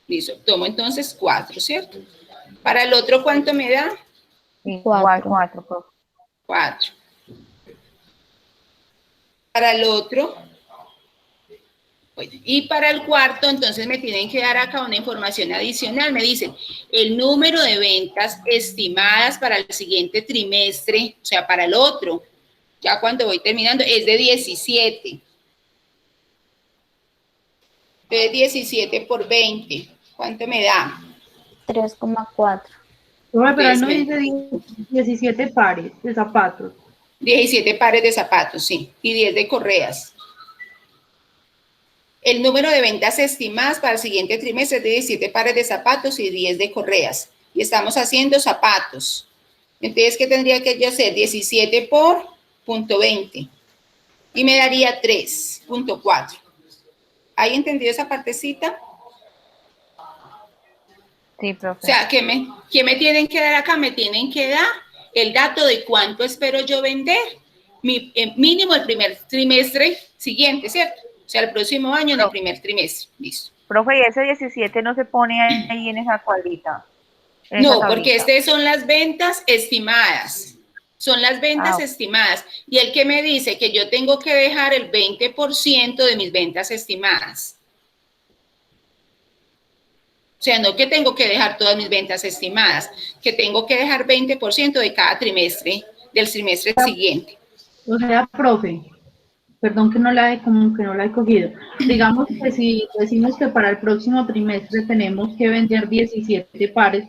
Listo, tomo entonces 4, ¿cierto? Para el otro, ¿cuánto me da? Igual 4, profe. 4. Para el otro, bueno, y para el cuarto, entonces me tienen que dar acá una información adicional. Me dicen el número de ventas estimadas para el siguiente trimestre, o sea, para el otro, ya cuando voy terminando, es de 17. Entonces, 17 por 20, ¿cuánto me da? 3,4. Pero él no dice 17 pares de zapatos. 17 pares de zapatos, sí, y 10 de correas. El número de ventas estimadas para el siguiente trimestre es de 17 pares de zapatos y 10 de correas. Y estamos haciendo zapatos. Entonces, ¿qué tendría que yo hacer? 17 por .20. Y me daría 3.4. ¿Hay entendido esa partecita? Sí, profe. O sea, ¿qué me tienen que dar acá? Me tienen que dar el dato de cuánto espero yo vender, mínimo el primer trimestre siguiente, ¿cierto? O sea, el próximo año en el primer trimestre. Listo. Profe, ¿y ese 17 no se pone ahí en esa cuadrita? No, porque estas son las ventas estimadas. Son las ventas estimadas. Y el que me dice que yo tengo que dejar el 20% de mis ventas estimadas. O sea, no que tengo que dejar todas mis ventas estimadas, que tengo que dejar 20% de cada trimestre, del trimestre siguiente. O sea, profe, perdón que no la he cogido. Digamos que si decimos que para el próximo trimestre tenemos que vender 17 pares,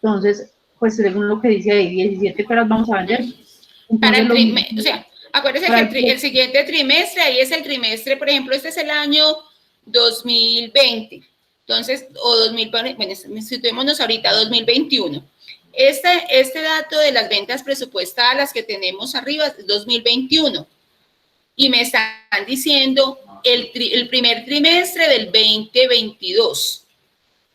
entonces, pues según lo que dice ahí, 17 pares vamos a vender. Para el trimestre, o sea, acuérdense que el siguiente trimestre, ahí es el trimestre, por ejemplo, este es el año 2020. Entonces, o 2000, bueno, situémonos ahorita, 2021. Este dato de las ventas presupuestadas, las que tenemos arriba, es 2021. Y me están diciendo el primer trimestre del 2022.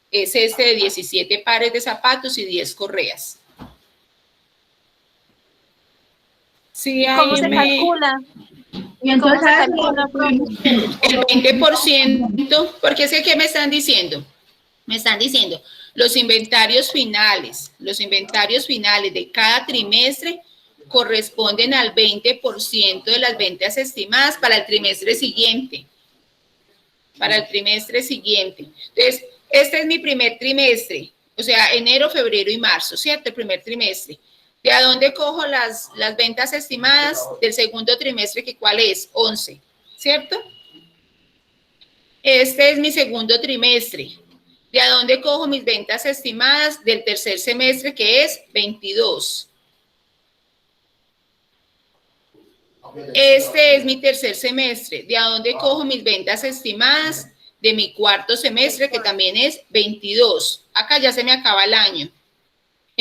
Es este de 17 pares de zapatos y 10 correas. Sí, ¿Cómo se calcula? Y entonces, el 20%, porque sé que me están diciendo. Me están diciendo, los inventarios finales de cada trimestre corresponden al 20% de las ventas estimadas para el trimestre siguiente. Para el trimestre siguiente. Entonces, este es mi primer trimestre, o sea, enero, febrero y marzo, ¿cierto? El primer trimestre. ¿De a dónde cojo las ventas estimadas del segundo trimestre? Que ¿cuál es? 11, ¿cierto? Este es mi segundo trimestre. ¿De a dónde cojo mis ventas estimadas del tercer semestre, que es 22? Este es mi tercer semestre. ¿De a dónde cojo mis ventas estimadas de mi cuarto semestre, que también es 22? Acá ya se me acaba el año.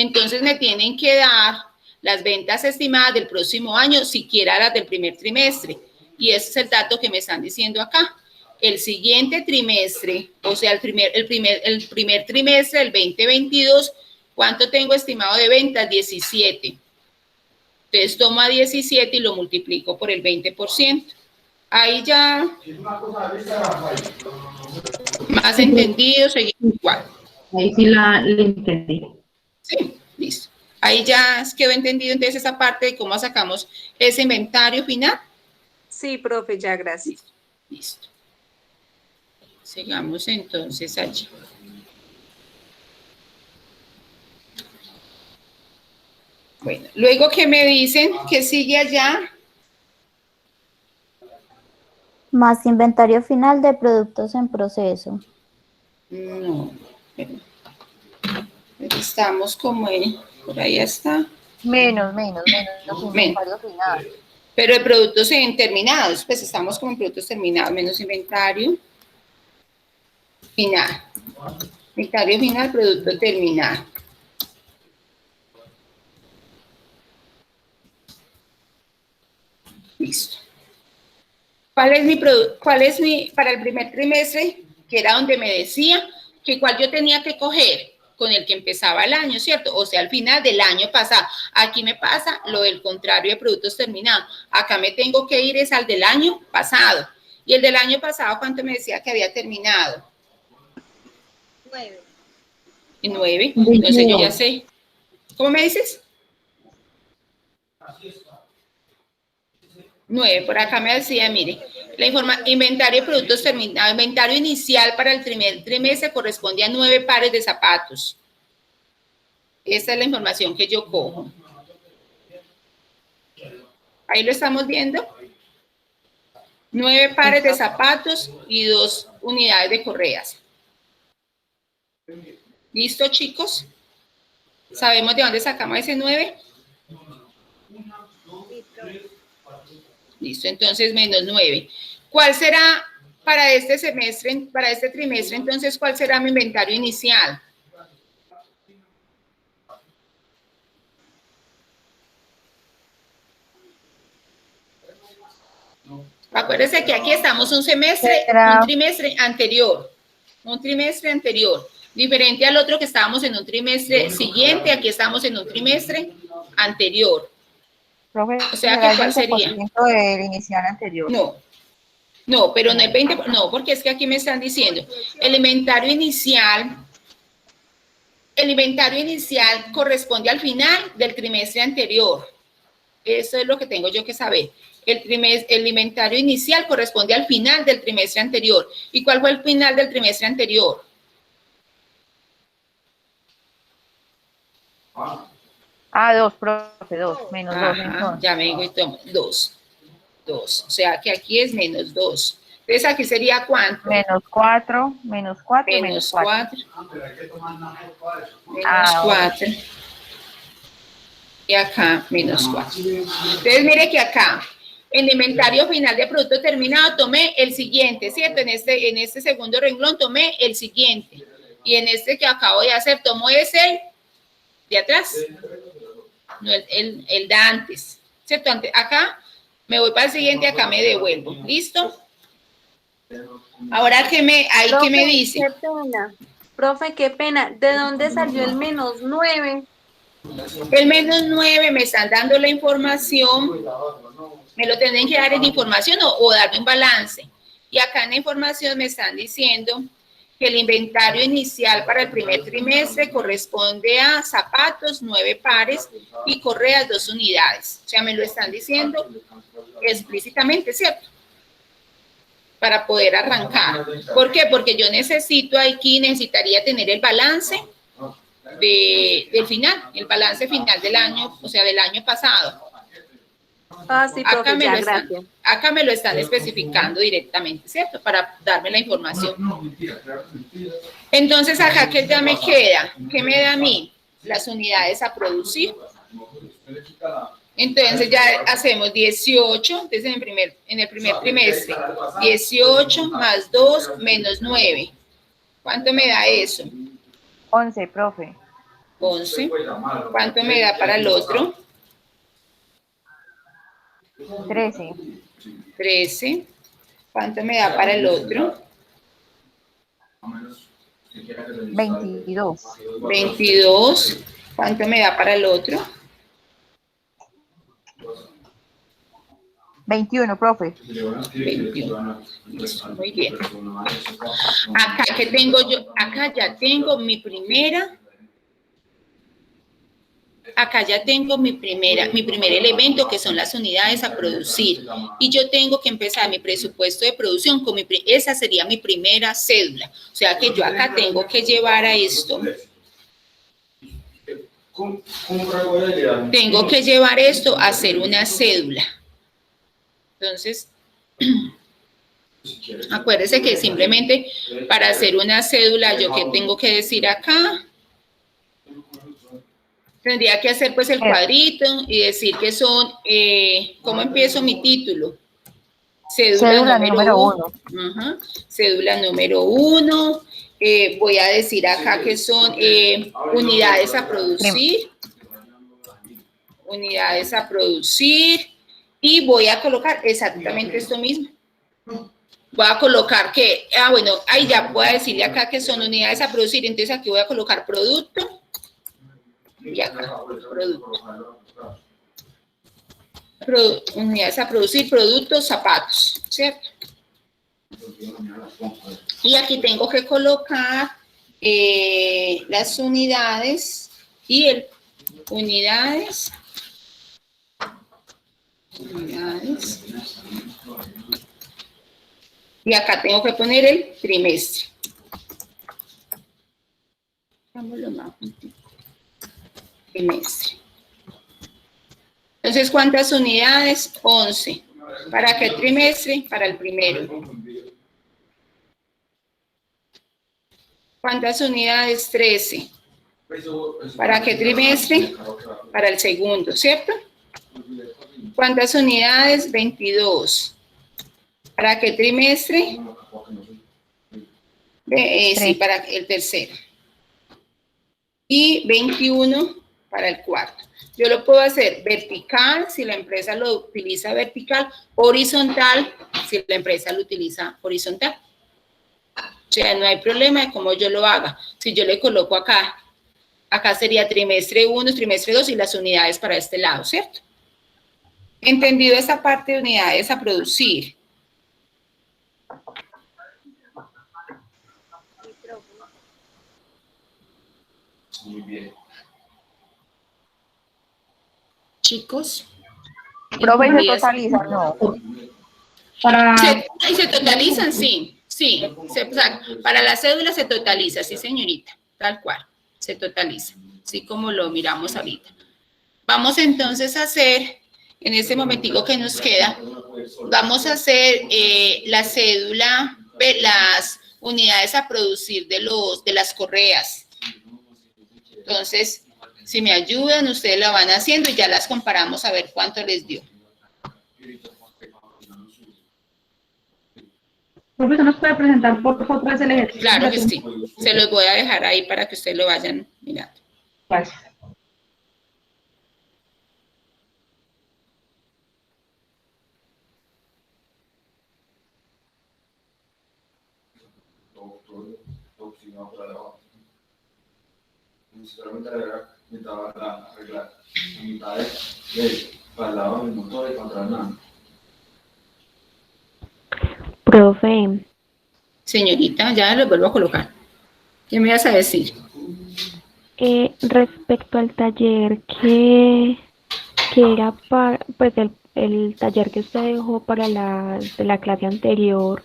Entonces me tienen que dar las ventas estimadas del próximo año, siquiera las del primer trimestre. Y ese es el dato que me están diciendo acá. El siguiente trimestre, o sea, el primer trimestre del 2022, ¿cuánto tengo estimado de ventas? 17. Entonces tomo a 17 y lo multiplico por el 20%. Ahí ya más entendido, seguimos igual. Ahí sí la entendí. Sí, listo. Ahí ya quedó entendido entonces esa parte de cómo sacamos ese inventario final. Sí, profe, ya, gracias. Listo. Sigamos entonces allí. Bueno, luego que me dicen que sigue allá. Más inventario final de productos en proceso. No, pero estamos como en, por ahí está. Menos inventario final. Pero de productos terminados, pues estamos como en productos terminados, menos inventario final. Inventario final, producto terminado. Listo. ¿Cuál es mi, para el primer trimestre, que era donde me decía que cuál yo tenía que coger con el que empezaba el año, ¿cierto? O sea, al final del año pasado. Aquí me pasa lo del contrario de productos terminados. Acá me tengo que ir es al del año pasado. Y el del año pasado, ¿cuánto me decía que había terminado? 9. 9. Entonces yo ya sé. ¿Cómo me dices? 9, por acá me decía, mire, inventario de productos terminados, inventario inicial para el primer trimestre corresponde a 9 pares de zapatos. Esa es la información que yo cojo. Ahí lo estamos viendo. 9 pares de zapatos y 2 unidades de correas. ¿Listo, chicos? ¿Sabemos de dónde sacamos ese 9? Listo, entonces menos 9. ¿Cuál será para este semestre, para este trimestre, entonces, cuál será mi inventario inicial? Acuérdense que aquí estamos un trimestre anterior. Un trimestre anterior. Diferente al otro que estábamos en un trimestre siguiente, aquí estamos en un trimestre anterior. Profe, O sea, que ¿cuál sería? Del inicial anterior. No, pero no el 20%, no, porque es que aquí me están diciendo, el inventario inicial corresponde al final del trimestre anterior. Eso es lo que tengo yo que saber. El inventario inicial corresponde al final del trimestre anterior. ¿Y cuál fue el final del trimestre anterior? Ah, 2, profe, 2, menos 2. Entonces. Ya me digo, 2. O sea que aquí es menos 2. Entonces aquí sería ¿cuánto? Menos 4, menos 4, menos 4. Menos 4. Y acá menos 4. Entonces mire que acá, en el inventario final de producto terminado, tomé el siguiente, ¿cierto? En este segundo renglón tomé el siguiente. Y en este que acabo de hacer, tomo ese de atrás. No, el de antes, ¿cierto? Acá me voy para el siguiente, acá me devuelvo. ¿Listo? Ahora, ¿qué me dice? Qué pena. Profe, qué pena. ¿De dónde salió el menos 9? El menos 9 me están dando la información. Me lo tendrán que dar en información o darme un balance. Y acá en la información me están diciendo que el inventario inicial para el primer trimestre corresponde a zapatos 9 pares y correas 2 unidades. O sea, me lo están diciendo explícitamente, ¿cierto? Para poder arrancar. ¿Por qué? Porque yo necesitaría tener el balance del final, el balance final del año, o sea, del año pasado. Ah, sí, profe, gracias. Acá me lo están especificando directamente, ¿cierto? Para darme la información. Entonces, acá, ¿qué ya me queda? ¿Qué me da a mí? Las unidades a producir. Entonces, ya hacemos 18, entonces en el primer trimestre, 18 más 2 menos 9. ¿Cuánto me da eso? 11, profe. 11. ¿Cuánto me da para el otro? 13. 13. ¿Cuánto me da para el otro? 22. 22. ¿Cuánto me da para el otro? 21, profe. 21. Listo, muy bien. Acá, ¿qué tengo yo? Acá ya tengo mi primera. Acá ya tengo mi primer elemento, que son las unidades a producir. Y yo tengo que empezar mi presupuesto de producción con esa sería mi primera cédula. O sea que yo acá tengo que llevar a esto. Tengo que llevar esto a hacer una cédula. Entonces, acuérdese que simplemente para hacer una cédula, ¿yo qué tengo que decir acá? Tendría que hacer pues el cuadrito y decir que son, ¿cómo empiezo mi título? Cédula número 1. Cédula número 1. Voy a decir acá que son unidades a producir. Unidades a producir. Y voy a colocar exactamente esto mismo. Voy a colocar que, bueno, ahí ya voy a decirle acá que son unidades a producir. Entonces aquí voy a colocar producto. Y acá, producto. Unidades a producir, productos, zapatos, ¿cierto? Y aquí tengo que colocar las unidades y unidades Unidades. Y acá tengo que poner el trimestre. Hagámoslo más juntito. Trimestre. Entonces, ¿cuántas unidades? 11. ¿Para qué trimestre? Para el primero. ¿Cuántas unidades? 13. ¿Para qué trimestre? Para el segundo, ¿cierto? ¿Cuántas unidades? 22. ¿Para qué trimestre? Sí, para el tercero. Y 21 para el cuarto. Yo lo puedo hacer vertical, si la empresa lo utiliza vertical, horizontal, si la empresa lo utiliza horizontal. O sea, no hay problema de cómo yo lo haga. Si yo le coloco acá, acá sería trimestre 1, trimestre 2 y las unidades para este lado, ¿cierto? Entendido esa parte de unidades a producir. Muy bien. Chicos. Profe, ¿se totaliza? No. Se totalizan, sí. Sí, para la cédula se totaliza, sí, señorita, tal cual, se totaliza, así como lo miramos ahorita. Vamos entonces a hacer, en este momentico que nos queda, vamos a hacer la cédula, las unidades a producir de las correas. Entonces, si me ayudan, ustedes la van haciendo y ya las comparamos a ver cuánto les dio. Profesor, ¿nos puede presentar por favor otra vez el ejercicio? Claro que sí. Se los voy a dejar ahí para que ustedes lo vayan mirando. Gracias. Solamente arreglar la mitad para el lado del motor y contra el mano. Profe, Señorita, ya lo vuelvo a colocar. ¿Qué me vas a decir? respecto al taller que era para, pues el taller que usted dejó para de la clase anterior,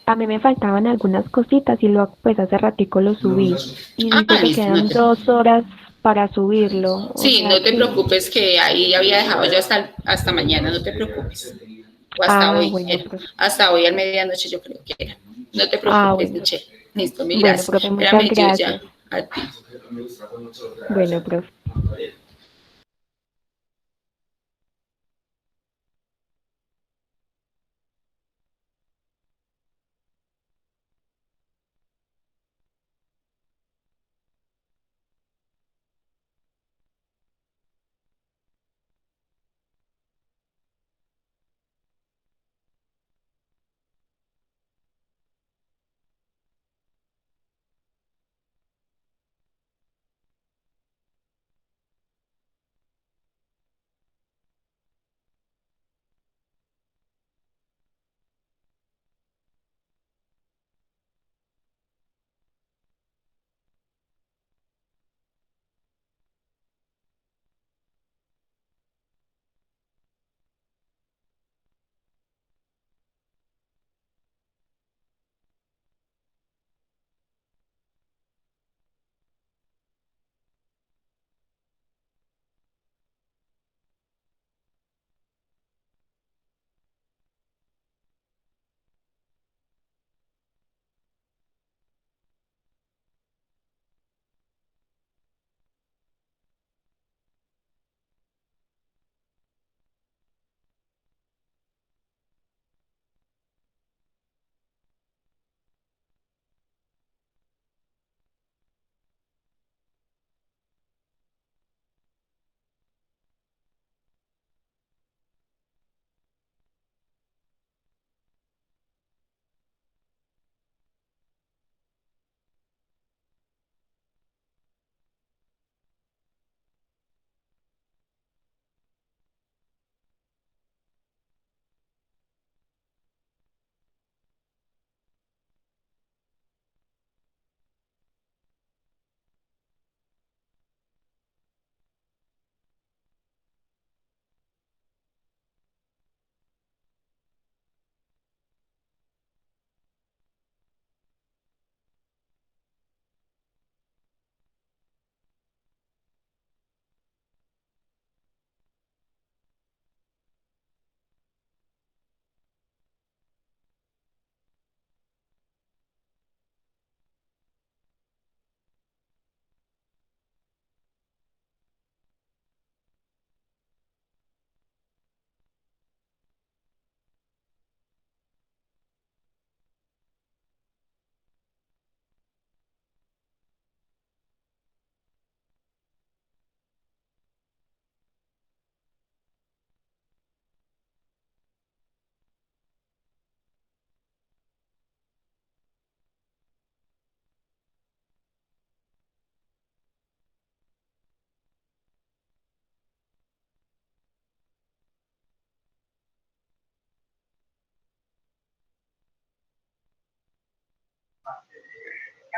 a mí me faltaban algunas cositas y pues hace ratico lo subí. Y dice que listo, quedan 2 horas para subirlo. Sí, no te preocupes que ahí había dejado yo hasta mañana, no te preocupes. O hasta hoy, bueno, profe. hasta hoy a medianoche yo creo que era. No te preocupes, Bueno. Michelle. Listo, mil Bueno, gracias. profe, muchas Espérame, yo gracias. ya. A ti. Bueno, profe.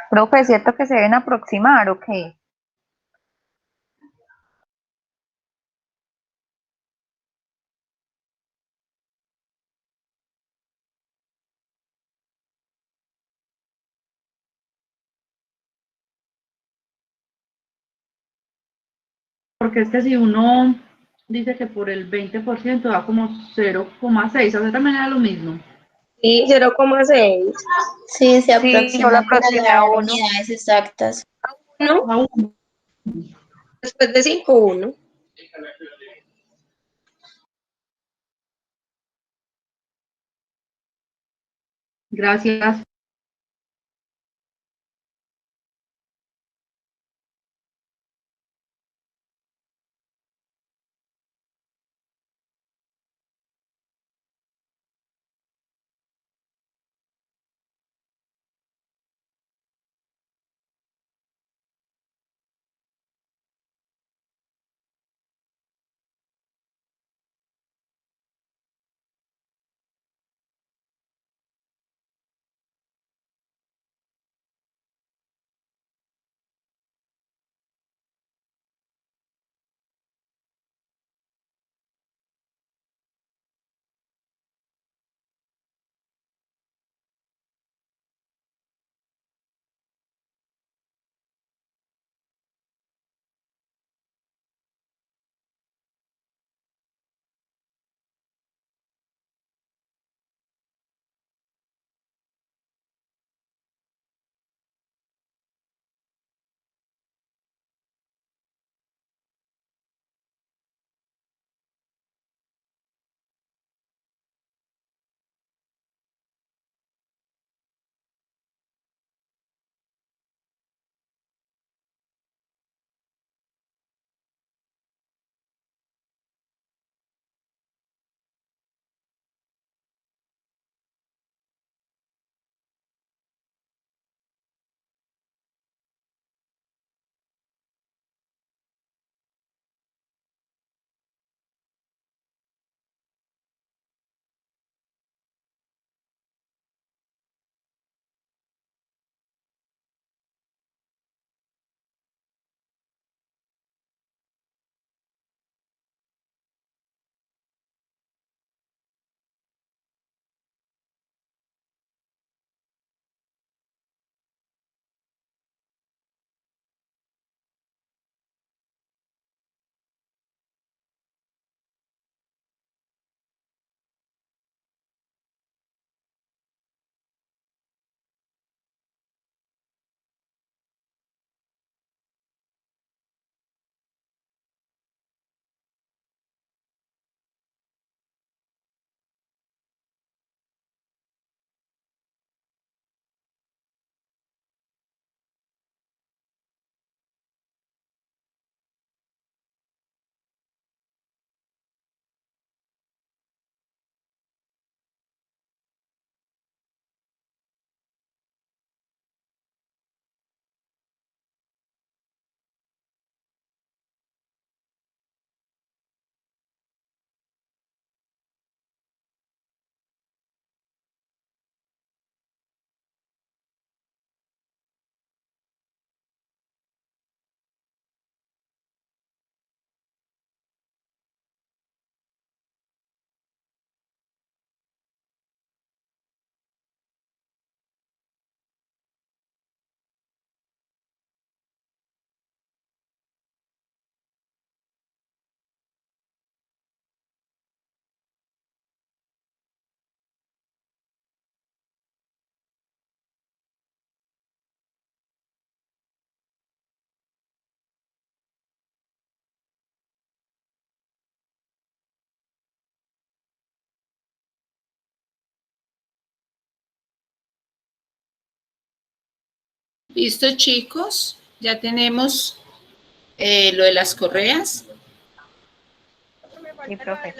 Profe, ¿es cierto que se deben aproximar o qué? Porque es que si uno dice que por el 20% da como 0,6, a usted también era lo mismo. Sí, 0,6. Sí, se Sí, yo la aproxima para aproximé a dar 1. unidades exactas. ¿No? A uno. Después de 5, 1. Gracias. Listo, chicos, ya tenemos lo de las correas. Sí, profe.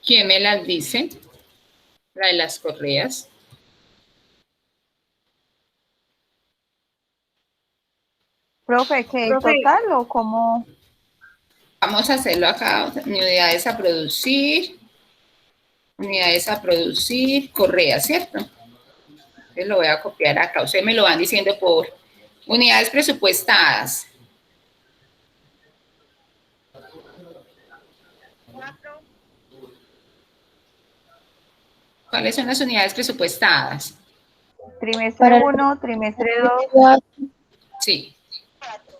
¿Quién me las dice? La de las correas. Profe, ¿qué total o cómo? Vamos a hacerlo acá, unidades a producir, correa, ¿cierto? Entonces lo voy a copiar acá, ustedes me lo van diciendo por unidades presupuestadas. ¿Cuáles son las unidades presupuestadas? Trimestre 1, trimestre 2. 4, Sí.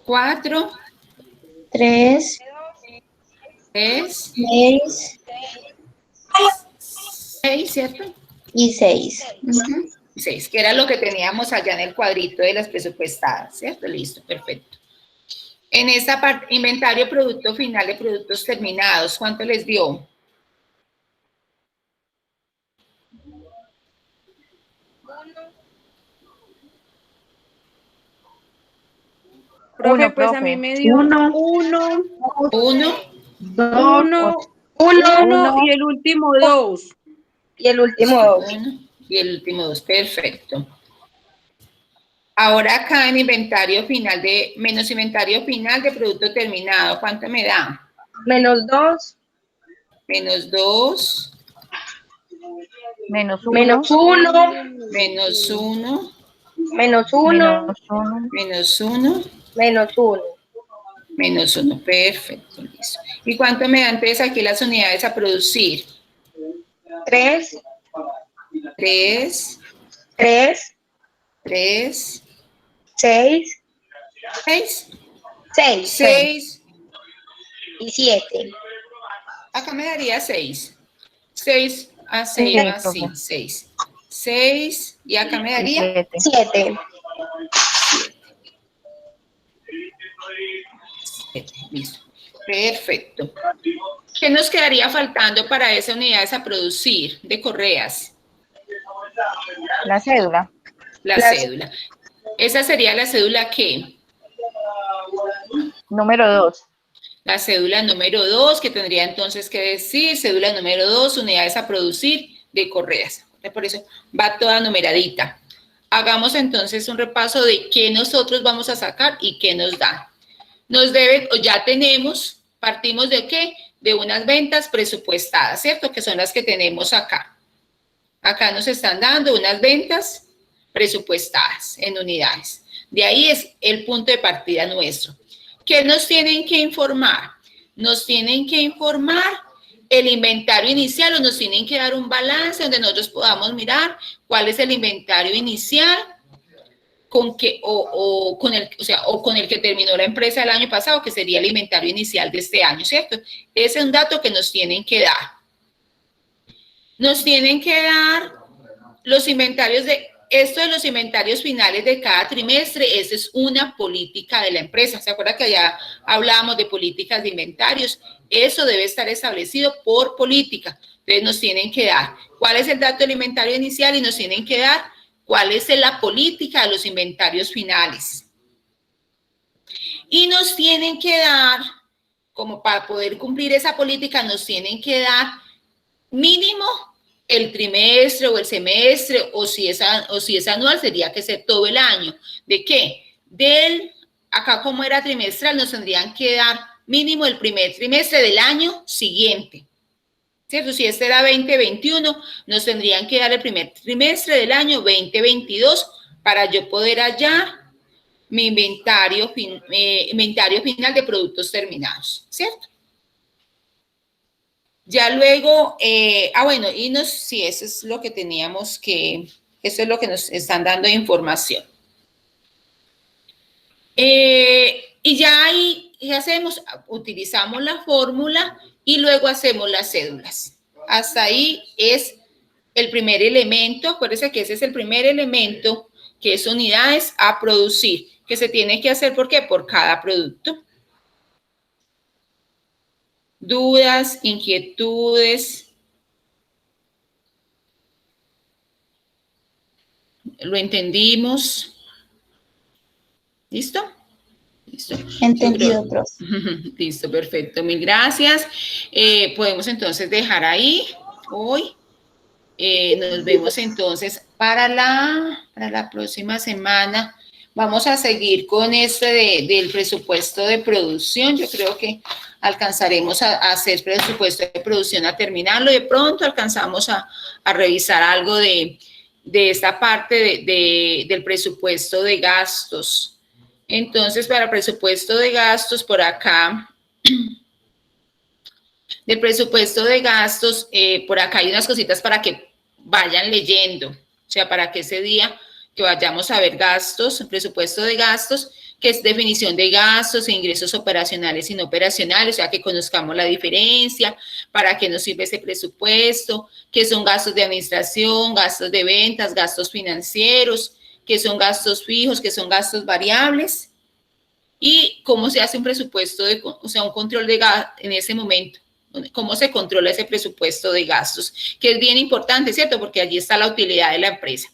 4, 3, 3, 6 6, ¿cierto? y 6. 6, que era lo que teníamos allá en el cuadrito de las presupuestadas, ¿cierto? Listo, perfecto. En esta parte, inventario producto final de productos terminados, ¿cuánto les dio? Profe, pues a mí me dio 1, 1, 1, 2, 1 y el último 2. Y el último 2. y el último 2, perfecto. Ahora acá en inventario final de, menos inventario final de producto terminado, ¿cuánto me da? Menos 2. Menos 2, Menos 1. Menos 1. menos 1, Menos 1. menos 1, Menos 1. menos 1, perfecto, listo. ¿Y cuánto me dan entonces aquí las unidades a producir? 3. 3, 3. 3, 6. 6, 6. 6, Y 7. acá me daría 6. 6 a 6 Sí, más profe. 5, 6. 6 y acá me daría 7. 7. 7. Listo. Perfecto. ¿Qué nos quedaría faltando para esas unidades a producir de correas? La cédula. La cédula. ¿Esa sería la cédula qué? Número 2. La cédula número 2, que tendría entonces que decir, cédula número 2, unidades a producir de correas. Por eso va toda numeradita. Hagamos entonces un repaso de qué nosotros vamos a sacar y qué nos da. Nos deben, o ya tenemos, partimos de qué? De unas ventas presupuestadas, ¿cierto? Que son las que tenemos acá. Acá nos están dando unas ventas presupuestadas en unidades. De ahí es el punto de partida nuestro. ¿Qué nos tienen que informar? Nos tienen que informar el inventario inicial o nos tienen que dar un balance donde nosotros podamos mirar cuál es el inventario inicial con que, con el que terminó la empresa el año pasado, que sería el inventario inicial de este año, ¿cierto? Ese es un dato que nos tienen que dar. Nos tienen que dar los inventarios esto de los inventarios finales de cada trimestre. Esa es una política de la empresa. ¿Se acuerda que allá hablábamos de políticas de inventarios? Eso debe estar establecido por política. Entonces nos tienen que dar cuál es el dato del inventario inicial y nos tienen que dar cuál es la política de los inventarios finales. Y nos tienen que dar, como para poder cumplir esa política, nos tienen que dar mínimo el trimestre o el semestre, o si es anual, sería que ser todo el año. ¿De qué? Acá como era trimestral, nos tendrían que dar mínimo el primer trimestre del año siguiente. ¿Cierto? Si este era 2021, nos tendrían que dar el primer trimestre del año 2022 para yo poder hallar mi inventario final de productos terminados, ¿cierto? Ya luego, sí, eso es lo que teníamos que, eso es lo que nos están dando de información. Y ya ahí, ¿qué hacemos? Utilizamos la fórmula y luego hacemos las cédulas. Hasta ahí es el primer elemento, acuérdense que ese es el primer elemento, que es unidades a producir, que se tiene que hacer, ¿por qué? Por cada producto. Dudas, inquietudes. ¿Lo entendimos? ¿Listo? Listo. Entendido, profe. Listo, perfecto. Mil gracias. Podemos entonces dejar ahí hoy. Nos vemos entonces para la próxima semana. Vamos a seguir con del presupuesto de producción. Yo creo que alcanzaremos a hacer presupuesto de producción, a terminarlo. De pronto alcanzamos a revisar algo de esta parte del presupuesto de gastos. Entonces, para presupuesto de gastos, por acá, del presupuesto de gastos, por acá hay unas cositas para que vayan leyendo, o sea, para que ese día que vayamos a ver gastos, el presupuesto de gastos, que es definición de gastos e ingresos operacionales y no operacionales, o sea, que conozcamos la diferencia, para qué nos sirve ese presupuesto, qué son gastos de administración, gastos de ventas, gastos financieros, qué son gastos fijos, qué son gastos variables, y cómo se hace un presupuesto, o sea, un control de gastos en ese momento. Cómo se controla ese presupuesto de gastos, que es bien importante, ¿cierto? Porque allí está la utilidad de la empresa.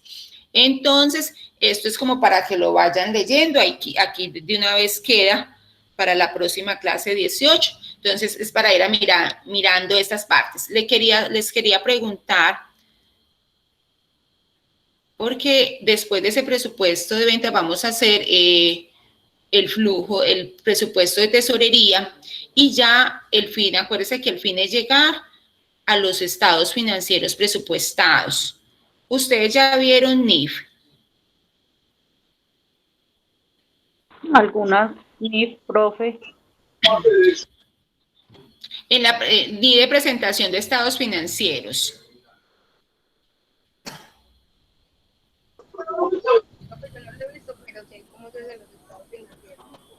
Entonces, esto es como para que lo vayan leyendo. Aquí de una vez queda para la próxima clase 18. Entonces, es para ir mirando estas partes. Les quería preguntar, porque después de ese presupuesto de venta vamos a hacer el flujo, el presupuesto de tesorería, y ya el fin, acuérdense que el fin es llegar a los estados financieros presupuestados. ¿Ustedes ya vieron NIF? Algunas NIF, profe. En la NIF de presentación de estados financieros.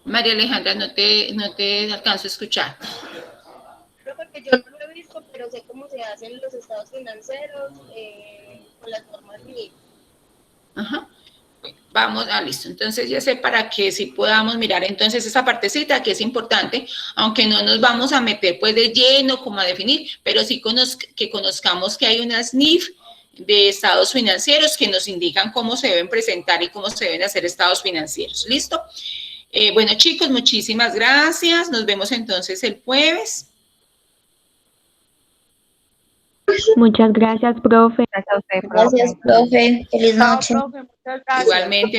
María Alejandra, no te alcanzo a escuchar. Porque yo no lo he visto, pero sé cómo se hacen los estados financieros con las normas NIF. Ajá. Vamos, listo. Entonces ya sé para que si podamos mirar entonces esa partecita que es importante, aunque no nos vamos a meter pues de lleno como a definir, pero sí que conozcamos que hay unas NIF de estados financieros que nos indican cómo se deben presentar y cómo se deben hacer estados financieros. ¿Listo? Bueno, chicos, muchísimas gracias. Nos vemos entonces el jueves. Muchas gracias, profe. Gracias a usted, profe. Gracias, profe. Feliz Chao, noche. profe, muchas gracias. Igualmente.